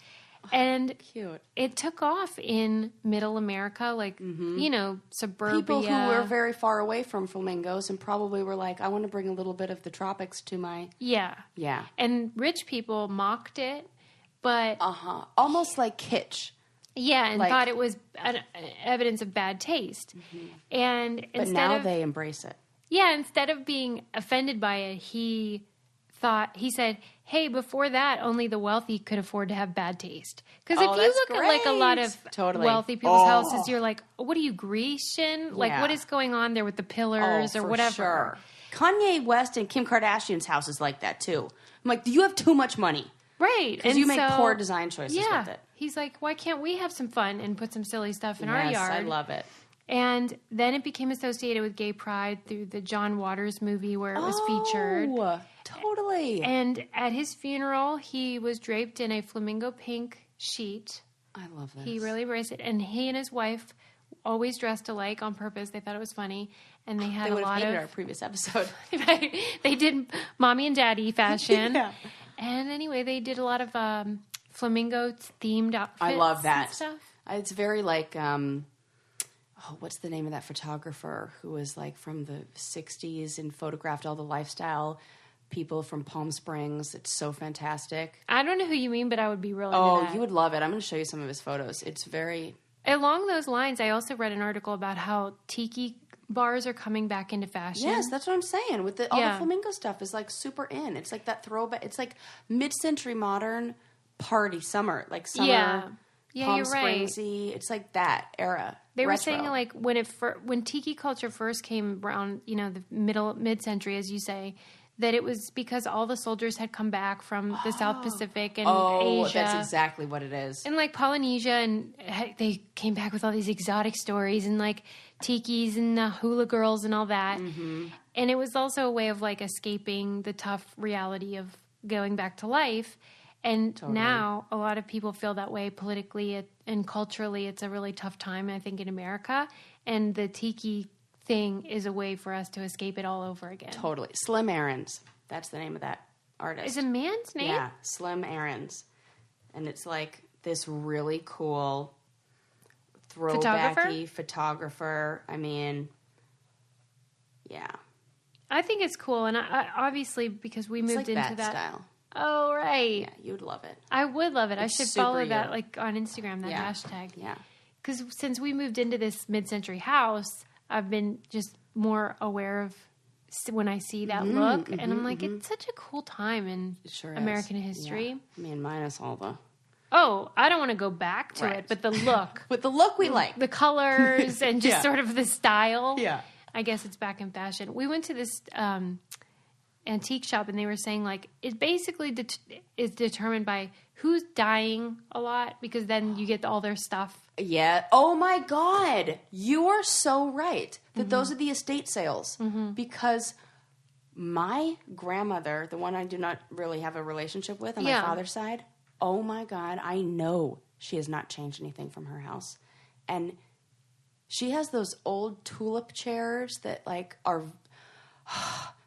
And cute. It took off in middle America, like, suburbia. People who were very far away from flamingos and probably were like, I want to bring a little bit of the tropics to my... Yeah. Yeah. And rich people mocked it, but... Almost like kitsch. Yeah, and thought it was evidence of bad taste. Mm-hmm. But now they embrace it. Yeah, instead of being offended by it, he said, hey, before that, only the wealthy could afford to have bad taste. Because if you look at like a lot of wealthy people's houses, you're like, what are you, Grecian? Like, what is going on there with the pillars or whatever? Sure. Kanye West and Kim Kardashian's house is like that too. I'm like, you have too much money. Right. Because you make poor design choices with it. He's like, why can't we have some fun and put some silly stuff in our yard? Yes, I love it. And then it became associated with gay pride through the John Waters movie where it was featured. Totally. And at his funeral, he was draped in a flamingo pink sheet. I love this. He really embraced it. And he and his wife always dressed alike on purpose. They thought it was funny. and they had They a would have lot hated of our previous episode. right. They did mommy and daddy fashion. Yeah. And anyway, they did a lot of flamingo themed outfits. I love that. And stuff. It's very like, what's the name of that photographer who was like from the 60s and photographed all the lifestyle people from Palm Springs? It's so fantastic. I don't know who you mean, but I would be really into that. You would love it. I'm going to show you some of his photos. It's very... Along those lines, I also read an article about how tiki bars are coming back into fashion. Yes, that's what I'm saying. With all the flamingo stuff is like super in. It's like that throwback. It's like mid-century modern party summer. Like summer, Palm you're right. Springsy. It's like that era. They were Retro. saying like when tiki culture first came around, the mid-century, as you say, that it was because all the soldiers had come back from the South Pacific and Asia. That's exactly what it is. And like Polynesia, and they came back with all these exotic stories and like tikis and the hula girls and all that. Mm-hmm. And it was also a way of like escaping the tough reality of going back to life. And now a lot of people feel that way politically and culturally. It's a really tough time, I think, in America. And the tiki thing is a way for us to escape it all over again. Totally. Slim Aarons. That's the name of that artist. Is a man's name? Yeah, Slim Aarons. And it's like this really cool throwbacky photographer. I mean, yeah. I think it's cool. And I obviously, because we moved into that style. Oh, right. Yeah, you'd love it. I would love it. I should follow that you. like on Instagram, that hashtag. Yeah. Because since we moved into this mid-century house, I've been just more aware of when I see that look. And I'm like, it's such a cool time in American history. Yeah. I mean, minus all the... Oh, I don't want to go back to it, but the look. With the look we like. The colors and just sort of the style. Yeah. I guess it's back in fashion. We went to this antique shop and they were saying like it basically is determined by who's dying a lot because then you get all their stuff. Yeah. Oh my God. You are so right that those are the estate sales because my grandmother, the one I do not really have a relationship with on my father's side, oh my God, I know she has not changed anything from her house. And she has those old tulip chairs that like are...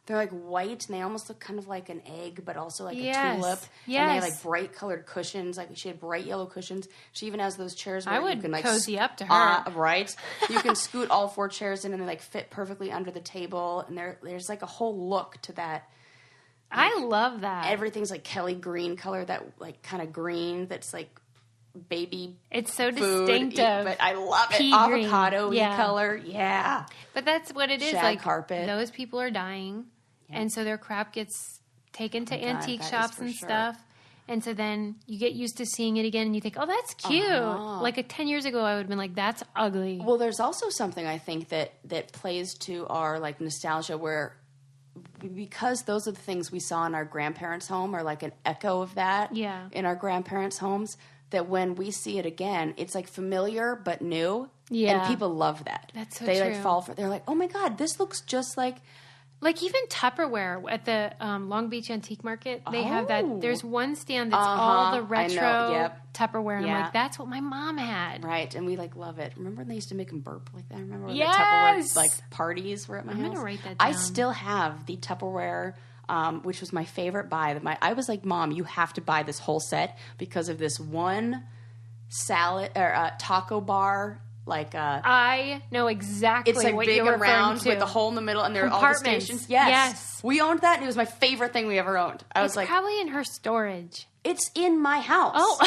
They're like white and they almost look kind of like an egg, but also like a tulip. Yes. And they have like bright colored cushions. Like she had bright yellow cushions. She even has those chairs where you can like cozy up to her. Right. You can scoot all four chairs in and they like fit perfectly under the table. And there's like a whole look to that. I love that. Everything's like Kelly green color, that like kind of green that's like baby it's so food, distinctive, but I love it. Pea Avocado-y color. Yeah. But that's what it is. Shag like carpet. Those people are dying. And so their crap gets taken to antique shops and stuff. And so then you get used to seeing it again and you think, oh, that's cute. Like 10 years ago, I would have been like, that's ugly. Well, there's also something I think that plays to our like nostalgia where because those are the things we saw in our grandparents' home or like an echo of that in our grandparents' homes, that when we see it again, it's like familiar but new. Yeah. And people love that. That's so true. They like fall for they're like, oh my God, this looks just like... Like even Tupperware at the Long Beach Antique Market, they have that. There's one stand that's all the retro Tupperware. And I'm like, that's what my mom had. Right. And we like love it. Remember when they used to make them burp like that? I remember when yes! the Tupperware like parties were at my house. I'm going to write that down. I still have the Tupperware, which was my favorite buy. I was like, Mom, you have to buy this whole set because of this one salad or taco bar. Like I know exactly it's like what big you're and round to. with the hole in the middle and there are all the stations. Yes. We owned that and it was my favorite thing we ever owned. I was like, probably in her storage. It's in my house. Oh.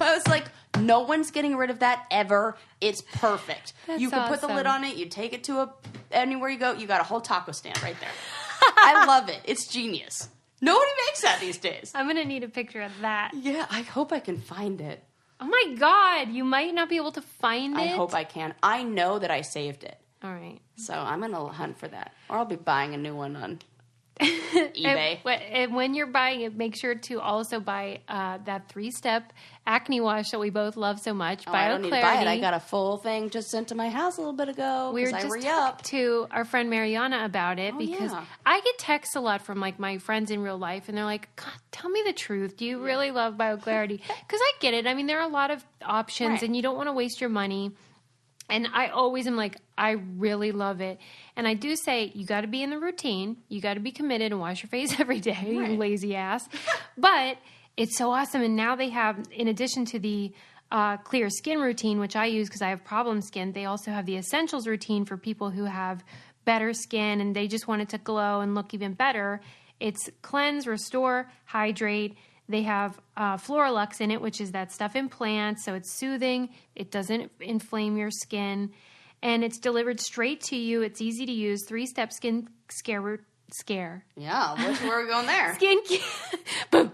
I was like, no one's getting rid of that ever. It's perfect. You can put the lid on it, you take it to anywhere you go, you got a whole taco stand right there. I love it. It's genius. Nobody makes that these days. I'm going to need a picture of that. Yeah, I hope I can find it. Oh my God, you might not be able to find it. I hope I can. I know that I saved it. All right. So I'm going to hunt for that. Or I'll be buying a new one on eBay. And when you're buying it, make sure to also buy that 3-step acne wash that we both love so much. I don't need to buy it. I got a full thing just sent to my house a little bit ago. We were just talking to our friend Mariana about it because I get texts a lot from like my friends in real life, and they're like, "God, tell me the truth. Do you really love BioClarity?" Because I get it. I mean, there are a lot of options, and you don't want to waste your money. And I always am like, I really love it. And I do say, you got to be in the routine. You got to be committed and wash your face every day, you lazy ass. But it's so awesome. And now they have, in addition to the clear skin routine, which I use because I have problem skin, they also have the essentials routine for people who have better skin and they just want it to glow and look even better. It's cleanse, restore, hydrate. They have Floralux in it, which is that stuff in plants. So it's soothing. It doesn't inflame your skin. And it's delivered straight to you. It's easy to use. 3-step skin scare. Yeah, where are we going there? Skin boom.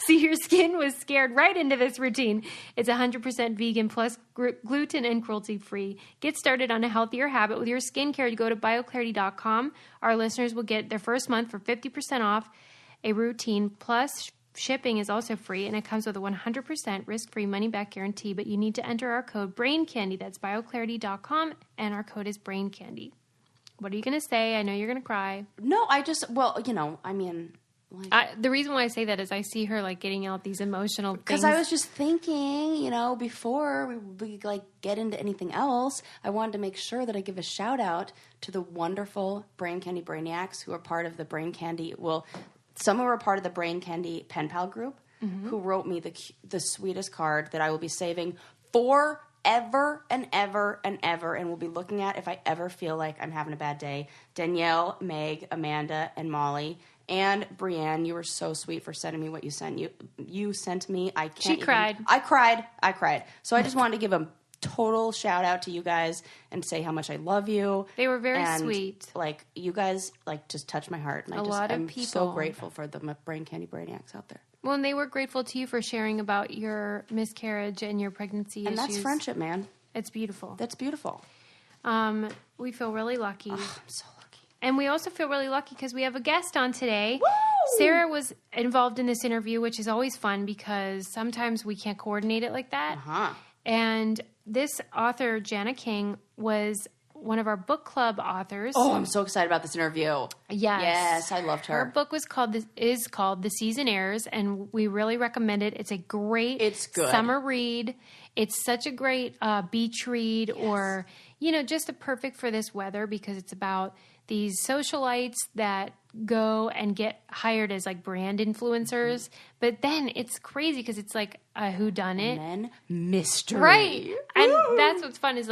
See, your skin was scared right into this routine. It's 100% vegan plus gluten and cruelty free. Get started on a healthier habit with your skincare. You go to bioclarity.com. Our listeners will get their first month for 50% off. A routine plus shipping is also free, and it comes with a 100% risk-free money-back guarantee, but you need to enter our code BRAINCANDY. That's bioclarity.com, and our code is BRAINCANDY. What are you going to say? I know you're going to cry. No, I mean... the reason why I say that is I see her like getting out these emotional things. Because I was just thinking, before we get into anything else, I wanted to make sure that I give a shout out to the wonderful Brain Candy Brainiacs who are part of the Brain Candy. Well, some who are part of the Brain Candy Pen Pal group, who wrote me the sweetest card that I will be saving forever and ever and ever, and will be looking at if I ever feel like I'm having a bad day. Danielle, Meg, Amanda, and Molly. And Brienne, you were so sweet for sending me what you sent. You sent me. I can't. She cried. I cried. So I just wanted to give a total shout out to you guys and say how much I love you. They were very sweet. You guys just touched my heart. And I'm so grateful for the Brain Candy Brainiacs out there. Well, and they were grateful to you for sharing about your miscarriage and your pregnancy issues. And that's friendship, man. It's beautiful. That's beautiful. We feel really lucky. Oh, I'm so lucky. And we also feel really lucky because we have a guest on today. Woo! Sarah was involved in this interview, which is always fun because sometimes we can't coordinate it like that. Uh-huh. And this author, Janna King, was one of our book club authors. Oh, I'm so excited about this interview. Yes, I loved her. Her book is called The Season Airs, and we really recommend it. It's a great summer read. It's such a great beach read, or just perfect for this weather because it's about these socialites that go and get hired as brand influencers. But then it's crazy because it's like a whodunit. And then mystery. Right. And that's what's fun is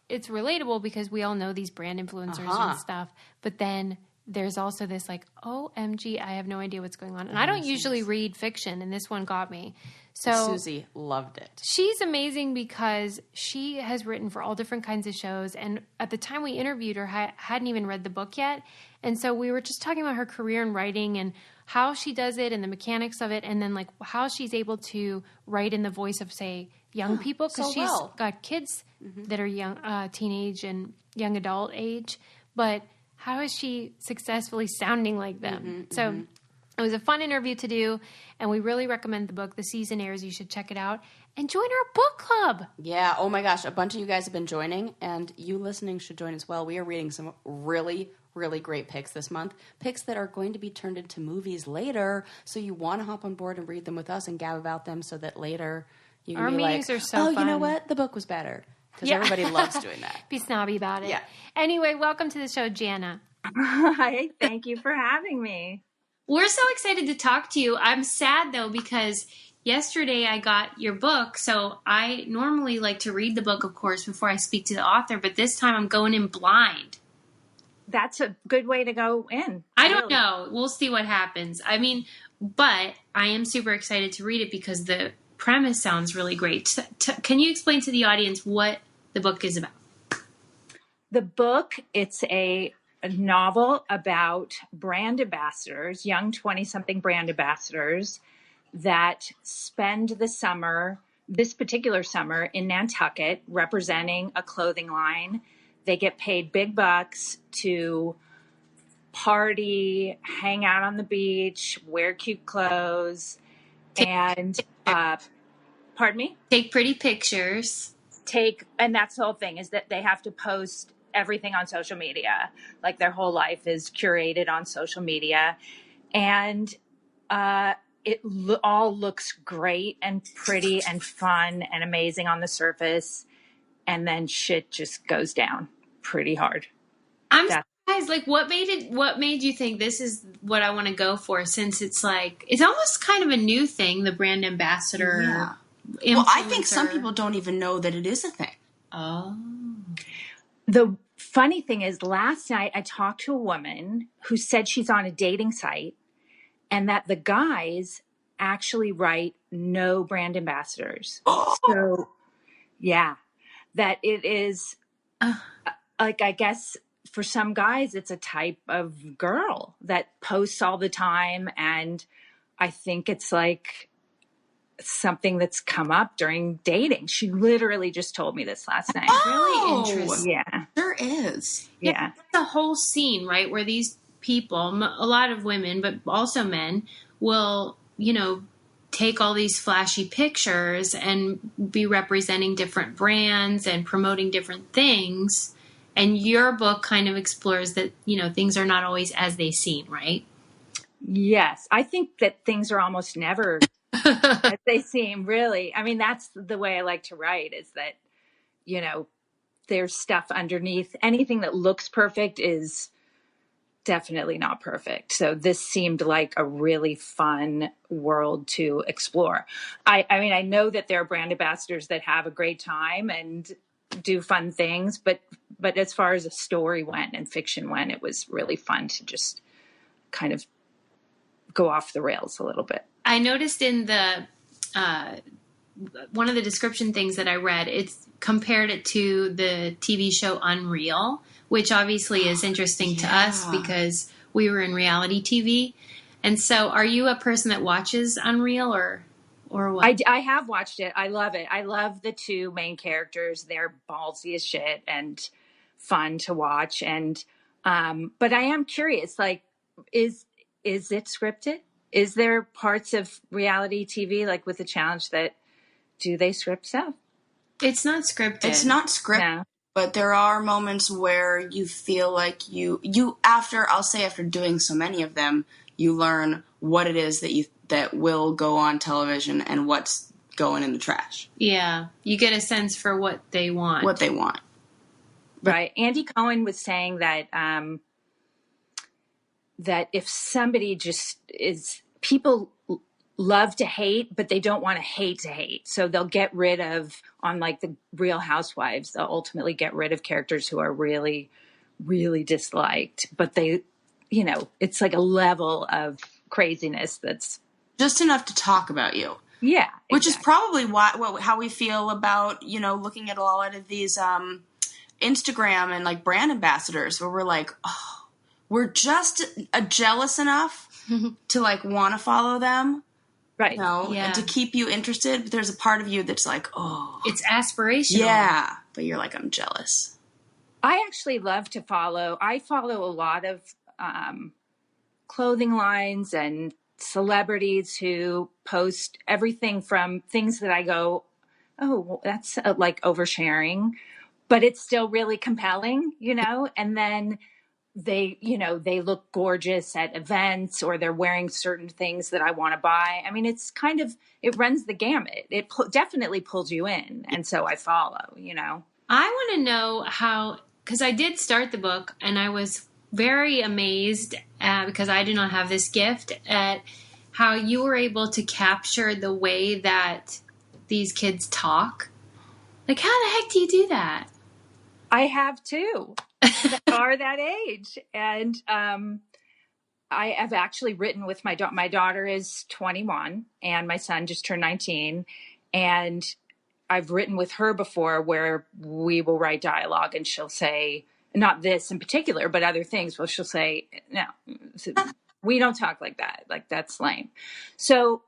it's relatable because we all know these brand influencers and stuff. But then there's also this OMG, I have no idea what's going on. And I don't usually read fiction, and this one got me. So Susie loved it. She's amazing because she has written for all different kinds of shows. And at the time we interviewed her, I hadn't even read the book yet. And so we were just talking about her career in writing and how she does it and the mechanics of it. And then how she's able to write in the voice of, say, young people. Because she's got kids that are young, teenage and young adult age. But how is she successfully sounding like them? It was a fun interview to do, and we really recommend the book, The Season Airs. You should check it out and join our book club. Yeah. Oh, my gosh. A bunch of you guys have been joining, and you listening should join as well. We are reading some really, really great picks this month, picks that are going to be turned into movies later, so you want to hop on board and read them with us and gab about them so that later you can our be meetings are so fun. You know what? The book was better. Because everybody loves doing that. Be snobby about it. Yeah. Anyway, welcome to the show, Janna. Hi, thank you for having me. We're so excited to talk to you. I'm sad, though, because yesterday I got your book. So I normally like to read the book, of course, before I speak to the author. But this time I'm going in blind. That's a good way to go in. I don't know. We'll see what happens. But I am super excited to read it because the premise sounds really great. Can you explain to the audience what the book is about? The book, it's a novel about brand ambassadors, young 20-something brand ambassadors that spend the summer, this particular summer, in Nantucket representing a clothing line. They get paid big bucks to party, hang out on the beach, wear cute clothes, and pardon me? Take pretty pictures. And that's the whole thing, is that they have to post everything on social media. Their whole life is curated on social media. And it all looks great and pretty and fun and amazing on the surface. and then shit just goes down pretty hard. I'm surprised. Like, what made you think this is what I want to go for? Since it's like, it's almost kind of a new thing, the brand ambassador. Yeah. Influencer. Well, I think some people don't even know that it is a thing. Oh. The funny thing is, last night I talked to a woman who said she's on a dating site and that the guys actually write no brand ambassadors. Oh. So, yeah, that it is like, I guess for some guys, it's a type of girl that posts all the time. And I think it's like something that's come up during dating. She literally just told me this last night. Really interesting. Yeah. There is. Yeah. It's a whole scene, right, where these people, a lot of women, but also men, will, take all these flashy pictures and be representing different brands and promoting different things. And your book kind of explores that, things are not always as they seem, right? Yes. I think that things are almost never as they seem, really. I mean, that's the way I like to write, is that, there's stuff underneath. Anything that looks perfect is definitely not perfect. So this seemed like a really fun world to explore. I mean, I know that there are brand ambassadors that have a great time and do fun things, but as far as a story went and fiction went, it was really fun to just kind of go off the rails a little bit. I noticed in the one of the description things that I read, it's compared it to the TV show Unreal, which obviously is interesting to us because we were in reality TV. And so, are you a person that watches Unreal or what? I have watched it. I love it. I love the two main characters. They're ballsy as shit and fun to watch. And but I am curious, like, is it scripted? Is there parts of reality TV, like with the challenge, that do they script stuff? It's not scripted. It's not scripted, no. But there are moments where you feel like you after doing so many of them, you learn what it is that will go on television and what's going in the trash. Yeah, you get a sense for what they want. Right. Andy Cohen was saying that that if somebody just is, people love to hate, but they don't want to hate. So they'll get rid of, on like the Real Housewives, they'll ultimately get rid of characters who are really, really disliked. But they, it's like a level of craziness that's just enough to talk about you. Yeah. Exactly. Which is probably how we feel about, looking at a lot of these Instagram and like brand ambassadors, where we're like, oh, we're just jealous enough to like want to follow them. Right. And to keep you interested. But there's a part of you that's like, oh. It's aspirational. Yeah. But you're like, I'm jealous. I actually love to follow. I follow a lot of clothing lines and celebrities who post everything from things that I go, oh, well, that's like oversharing. But it's still really compelling, and then they look gorgeous at events, or they're wearing certain things that I want to buy. I mean, it's kind of, it runs the gamut. It definitely pulls you in. And so I follow, I want to know how, because I did start the book and I was very amazed because I do not have this gift, at how you were able to capture the way that these kids talk. Like, how the heck do you do that? I have two that are that age. And I have actually written with my daughter. My daughter is 21 and my son just turned 19. And I've written with her before, where we will write dialogue and she'll say, not this in particular, but other things. Well, she'll say, no, we don't talk like that. Like, that's lame. So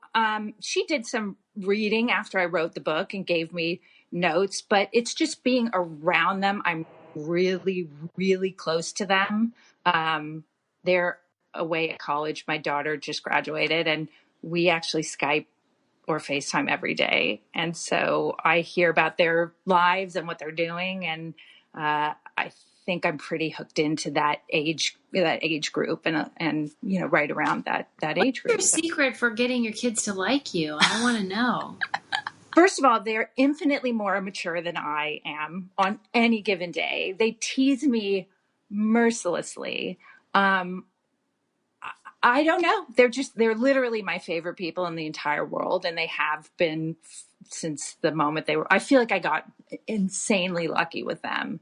she did some reading after I wrote the book and gave me notes, but it's just being around them. I'm really, really close to them. They're away at college. My daughter just graduated and we actually Skype or FaceTime every day. And so I hear about their lives and what they're doing. And I think I'm pretty hooked into that age group and right around that age group. What's your secret for getting your kids to like you? I want to know. First of all, they're infinitely more mature than I am on any given day. They tease me mercilessly. I don't know. They're literally my favorite people in the entire world. And they have been since the moment I feel like I got insanely lucky with them.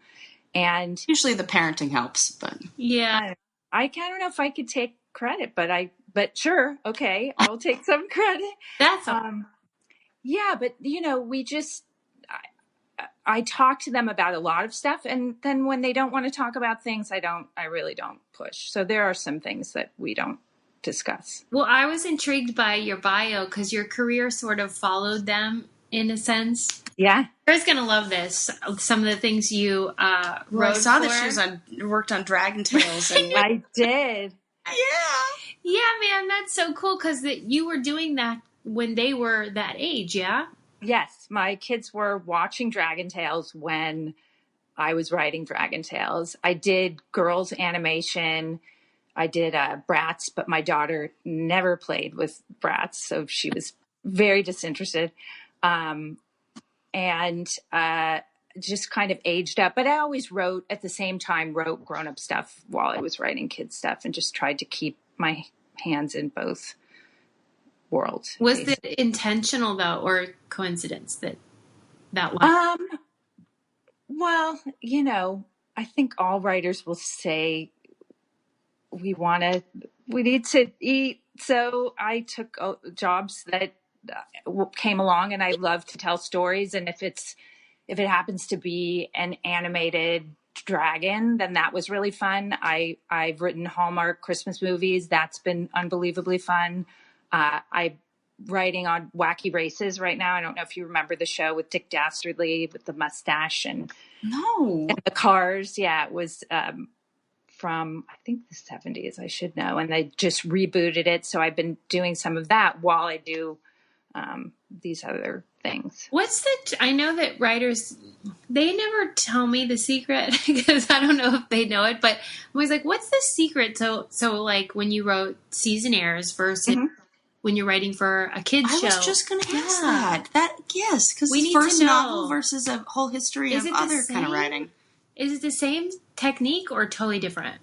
And usually the parenting helps, but Yeah. I don't know if I could take credit, but sure. Okay. I'll take some credit. That's yeah, but I talk to them about a lot of stuff, and then when they don't want to talk about things, I really don't push. So there are some things that we don't discuss. Well, I was intrigued by your bio because your career sort of followed them in a sense. Yeah. Sarah's going to love this. Some of the things you wrote I saw for. that she worked on Dragon Tales. And I did. Yeah, man, that's so cool because you were doing that when they were that age, yeah? Yes, my kids were watching Dragon Tales when I was writing Dragon Tales. I did girls animation. I did Bratz, but my daughter never played with Bratz, so she was very disinterested. And just kind of aged up. But I always wrote grown-up stuff while I was writing kids stuff, and just tried to keep my hands in both worlds. Was it intentional, though, or coincidence that was? Well, I think all writers will say we need to eat. So I took jobs that came along, and I love to tell stories. And if it happens to be an animated dragon, then that was really fun. I've written Hallmark Christmas movies. That's been unbelievably fun. I'm writing on Wacky Races right now. I don't know if you remember the show with Dick Dastardly with the mustache and the cars. Yeah, it was from, I think, the 70s. I should know. And they just rebooted it. So I've been doing some of that while I do these other things. I know that writers, they never tell me the secret because I don't know if they know it, but I'm always like, what's the secret? So like when you wrote Seasonaires versus when you're writing for a kid's show. I was just going to ask that. Yes, because we need first to know, novel versus a whole history of other kind of writing. Is it the same technique or totally different?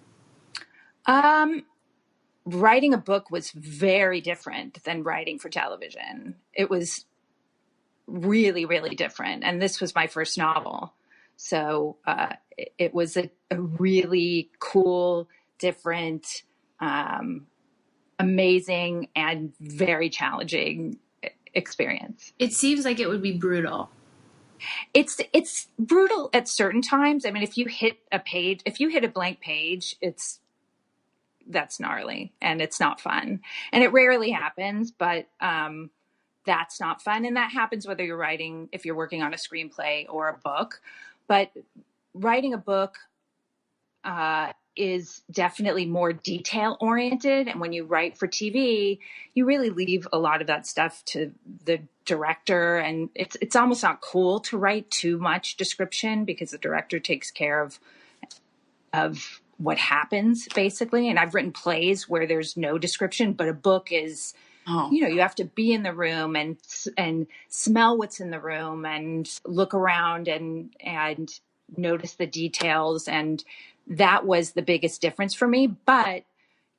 Writing a book was very different than writing for television. It was really, really different. And this was my first novel. So it was a really cool, different, amazing, and very challenging experience. It seems like it would be brutal. It's brutal at certain times. I mean, if you hit a blank page, that's gnarly and it's not fun. And it rarely happens, but that's not fun. And that happens whether if you're working on a screenplay or a book. But writing a book is definitely more detail oriented. And when you write for TV, you really leave a lot of that stuff to the director. And it's almost not cool to write too much description because the director takes care of what happens basically. And I've written plays where there's no description, but a book is, you have to be in the room and smell what's in the room and look around and notice the details. And that was the biggest difference for me. But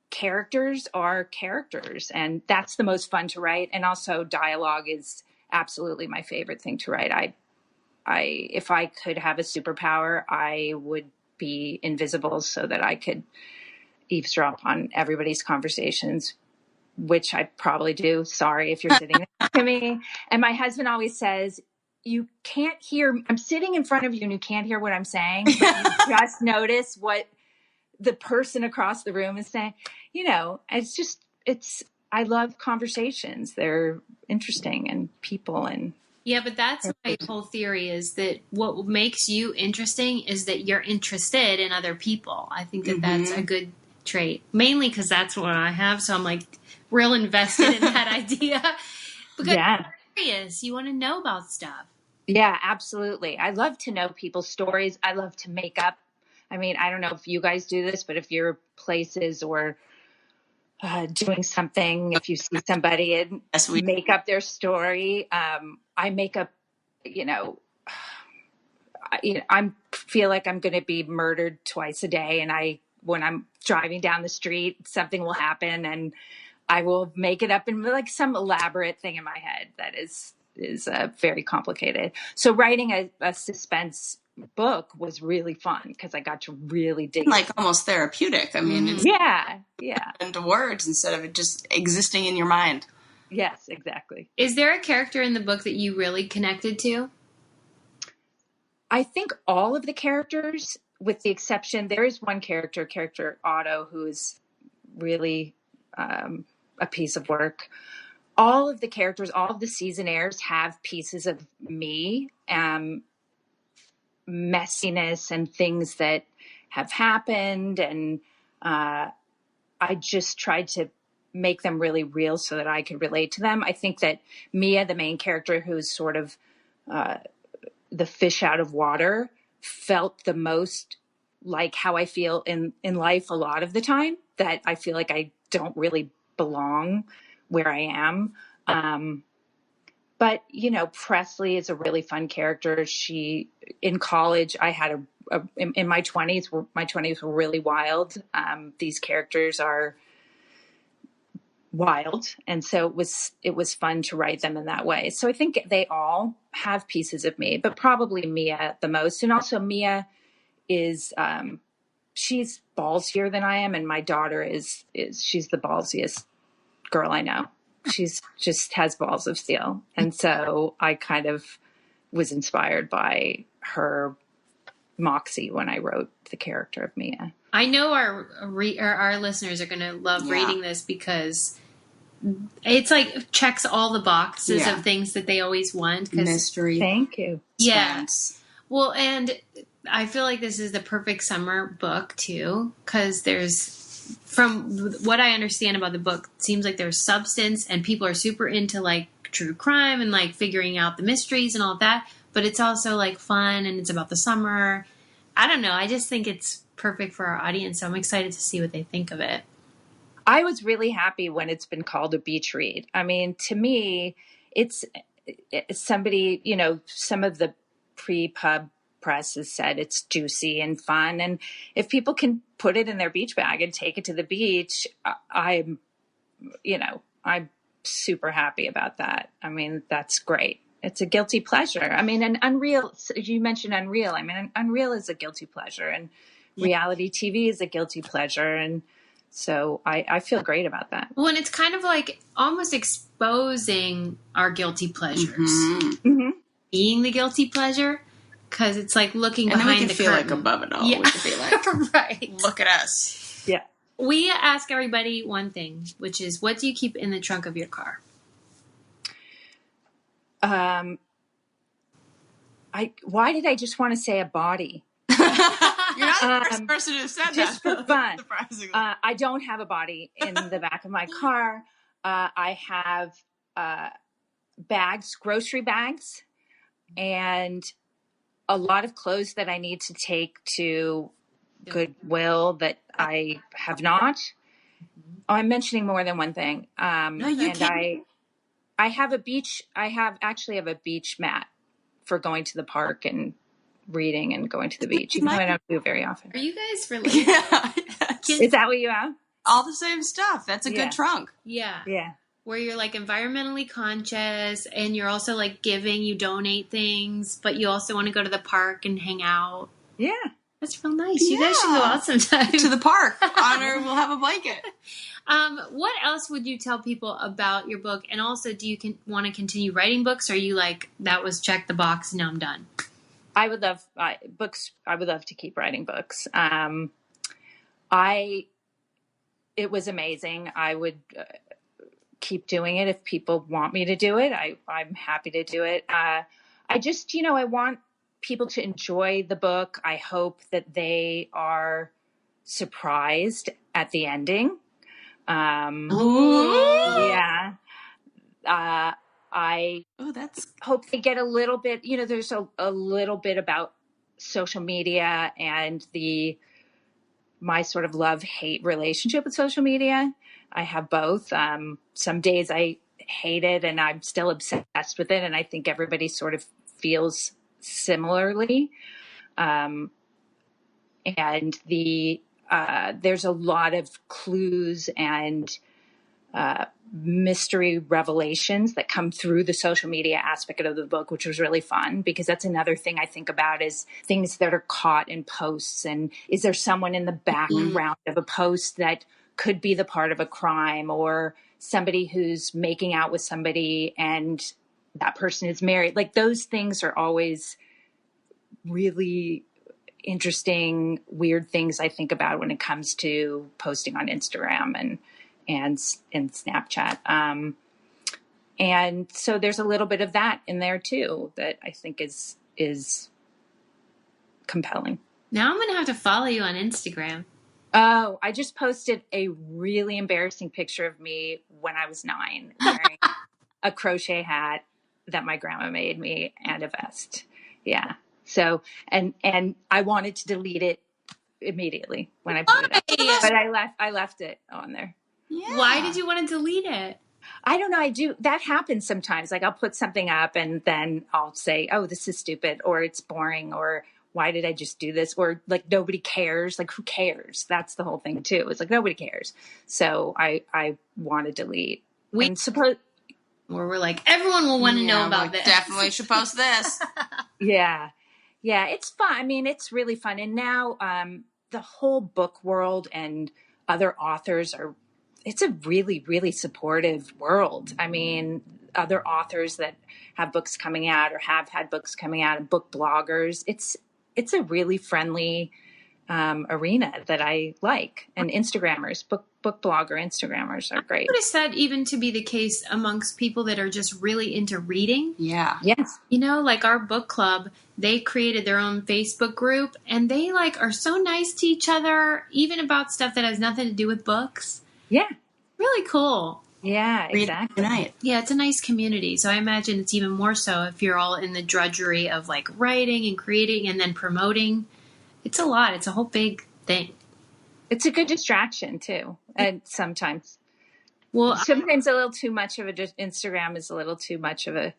characters are characters, and that's the most fun to write. And also dialogue is absolutely my favorite thing to write. If I could have a superpower, I would be invisible so that I could eavesdrop on everybody's conversations, which I probably do. Sorry if you're sitting next to me. And my husband always says, you can't hear, I'm sitting in front of you and you can't hear what I'm saying, but you just notice what the person across the room is saying. I love conversations. They're interesting and people and. Yeah, but that's my whole theory is that what makes you interesting is that you're interested in other people. I think that that's a good trait, mainly because that's what I have. So I'm like real invested in that idea because you're curious. You want to know about stuff. Yeah, absolutely. I love to know people's stories. I love to make up. I mean, I don't know if you guys do this, but if you're places or doing something. If you see somebody and make up their story, I make up, I feel like I'm going to be murdered twice a day. And when I'm driving down the street, something will happen and I will make it up in like some elaborate thing in my head that is very complicated. So writing a suspense book was really fun because I got to really dig like almost therapeutic. I mean, it's into words instead of it just existing in your mind. Yes, exactly. Is there a character in the book that you really connected to? I think all of the characters, with the exception, there is one character Otto, who is really a piece of work. All of the characters, all of the seasonaires have pieces of me, messiness and things that have happened. And I just tried to make them really real so that I could relate to them. I think that Mia, the main character, who's sort of the fish out of water, felt the most like how I feel in life a lot of the time, that I feel like I don't really belong where I am. But, Presley is a really fun character. In college, I had in my 20s were really wild. These characters are wild. And so it was fun to write them in that way. So I think they all have pieces of me, but probably Mia the most. And also Mia is, she's ballsier than I am. And my daughter she's the ballsiest girl I know. She's just has balls of steel. And so I kind of was inspired by her moxie when I wrote the character of Mia. I know our listeners are going to love reading this because it's like checks all the boxes of things that they always want. Mystery. Thank you. Yeah. Well, and I feel like this is the perfect summer book too, because from what I understand about the book, it seems like there's substance and people are super into like true crime and like figuring out the mysteries and all that. But it's also like fun and it's about the summer. I don't know. I just think it's perfect for our audience. So I'm excited to see what they think of it. I was really happy when it's been called a beach read. I mean, to me, it's somebody, some of the pre-pub press has said it's juicy and fun. And if people can put it in their beach bag and take it to the beach, I'm super happy about that. I mean, that's great. It's a guilty pleasure. I mean, and Unreal, you mentioned Unreal. I mean, Unreal is a guilty pleasure and reality TV is a guilty pleasure. And so I feel great about that. Well, and it's kind of like almost exposing our guilty pleasures. Mm-hmm. Being the guilty pleasure, because it's like looking behind the curtain. And then we can feel like above it all. Yeah. We can be like, right. Look at us. Yeah. We ask everybody one thing, which is, what do you keep in the trunk of your car? Why did I just want to say a body? You're not the first person who said just that. For fun. Surprisingly. I don't have a body in the back of my car. I have bags, grocery bags, and a lot of clothes that I need to take to Goodwill that I have not. Oh, I'm mentioning more than one thing. No, you can't. I have a beach. I actually have a beach mat for going to the park and reading and going to the beach, even though I don't do it very often. Are you guys related? Yeah. Is that what you have? All the same stuff. That's a good trunk. Yeah. Yeah. Where you're like environmentally conscious and you're also like giving, you donate things, but you also want to go to the park and hang out. Yeah. That's real nice. You guys should go out sometime. To the park. Honor, we'll have a blanket. What else would you tell people about your book? And also, do you want to continue writing books? Or are you like, that was check the box, now I'm done? I would love books. I would love to keep writing books. It was amazing. I would keep doing it if people want me to do it. I'm happy to do it. I just, I want people to enjoy the book. I hope that they are surprised at the ending. Yeah. I hope they get a little bit, there's a little bit about social media and my sort of love-hate relationship with social media. I have both. Some days I hate it and I'm still obsessed with it. And I think everybody sort of feels similarly. And there's a lot of clues and mystery revelations that come through the social media aspect of the book, which was really fun, because that's another thing I think about is things that are caught in posts. And is there someone in the background of a post that could be the part of a crime, or somebody who's making out with somebody and that person is married? Like, those things are always really interesting, weird things I think about when it comes to posting on Instagram and Snapchat. And so there's a little bit of that in there too, that I think is compelling. Now I'm going to have to follow you on Instagram. Oh, I just posted a really embarrassing picture of me when I was 9 wearing a crochet hat that my grandma made me and a vest. Yeah. So, and I wanted to delete it immediately when I put it up, but I left it on there. Yeah. Why did you want to delete it? I don't know. That happens sometimes. Like, I'll put something up and then I'll say, oh, this is stupid, or it's boring, or why did I just do this? Or like, nobody cares. Like, who cares? That's the whole thing too. It's like, nobody cares. So I want to delete. Where we're like, everyone will want to know about this. Definitely should post this. Yeah. Yeah. It's fun. I mean, it's really fun. And now, the whole book world and other authors it's a really, really supportive world. I mean, other authors that have books coming out or have had books coming out, and book bloggers. It's a really friendly arena that I like. And Instagrammers, book blogger Instagrammers are great. I noticed that even to be the case amongst people that are just really into reading. Yeah. Yes. You know, like our book club, they created their own Facebook group, and they like are so nice to each other, even about stuff that has nothing to do with books. Yeah. Really cool. Yeah, exactly. Right. Yeah, it's a nice community. So I imagine it's even more so if you're all in the drudgery of like writing and creating and then promoting. It's a lot. It's a whole big thing. It's a good distraction too. And sometimes a little too much of Instagram is a little too much of a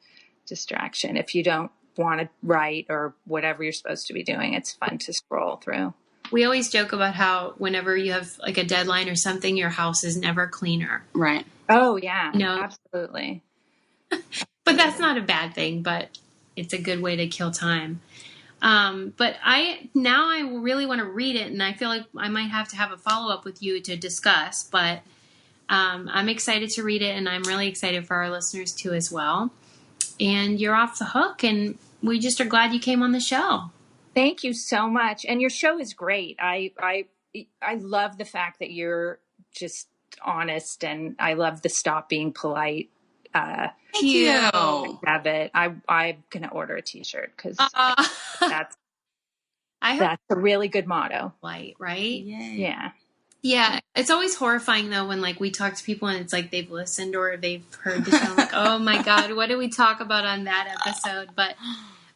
distraction. If you don't want to write or whatever you're supposed to be doing, it's fun to scroll through. We always joke about how whenever you have like a deadline or something, your house is never cleaner. Right. Oh yeah. You know? Absolutely. But that's not a bad thing, but it's a good way to kill time. But I really want to read it, and I feel like I might have to have a follow-up with you to discuss, but I'm excited to read it, and I'm really excited for our listeners too as well. And you're off the hook, and we just are glad you came on the show. Thank you so much. And your show is great. I love the fact that you're just honest, and I love the stop being polite. Thank you. I love it. I'm going to order a t-shirt because that's a really good motto. Polite, right? Yeah. Yeah. It's always horrifying though when like we talk to people and it's like they've listened or they've heard the show. I'm like, oh my God, what did we talk about on that episode? But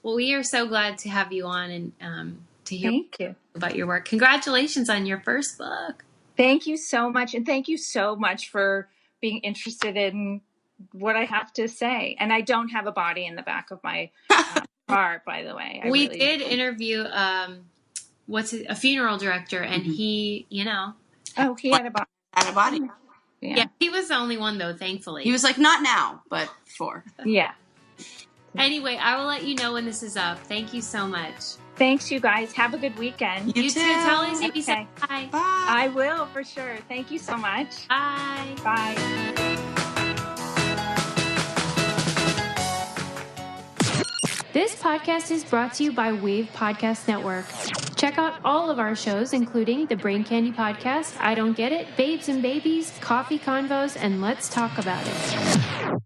well, we are so glad to have you on and to hear about your work. Congratulations on your first book. Thank you so much. And thank you so much for being interested in what I have to say. And I don't have a body in the back of my car, by the way. We did interview a funeral director, and he, you know. Oh, he had a body. Had a body. Yeah, he was the only one, though, thankfully. He was like, not now, but before. Yeah. Anyway, I will let you know when this is up. Thank you so much. Thanks, you guys. Have a good weekend. You too. Tell us if you say bye. Bye. I will, for sure. Thank you so much. Bye. Bye. This podcast is brought to you by Wave Podcast Network. Check out all of our shows, including the Brain Candy Podcast, I Don't Get It, Babes and Babies, Coffee Convos, and Let's Talk About It.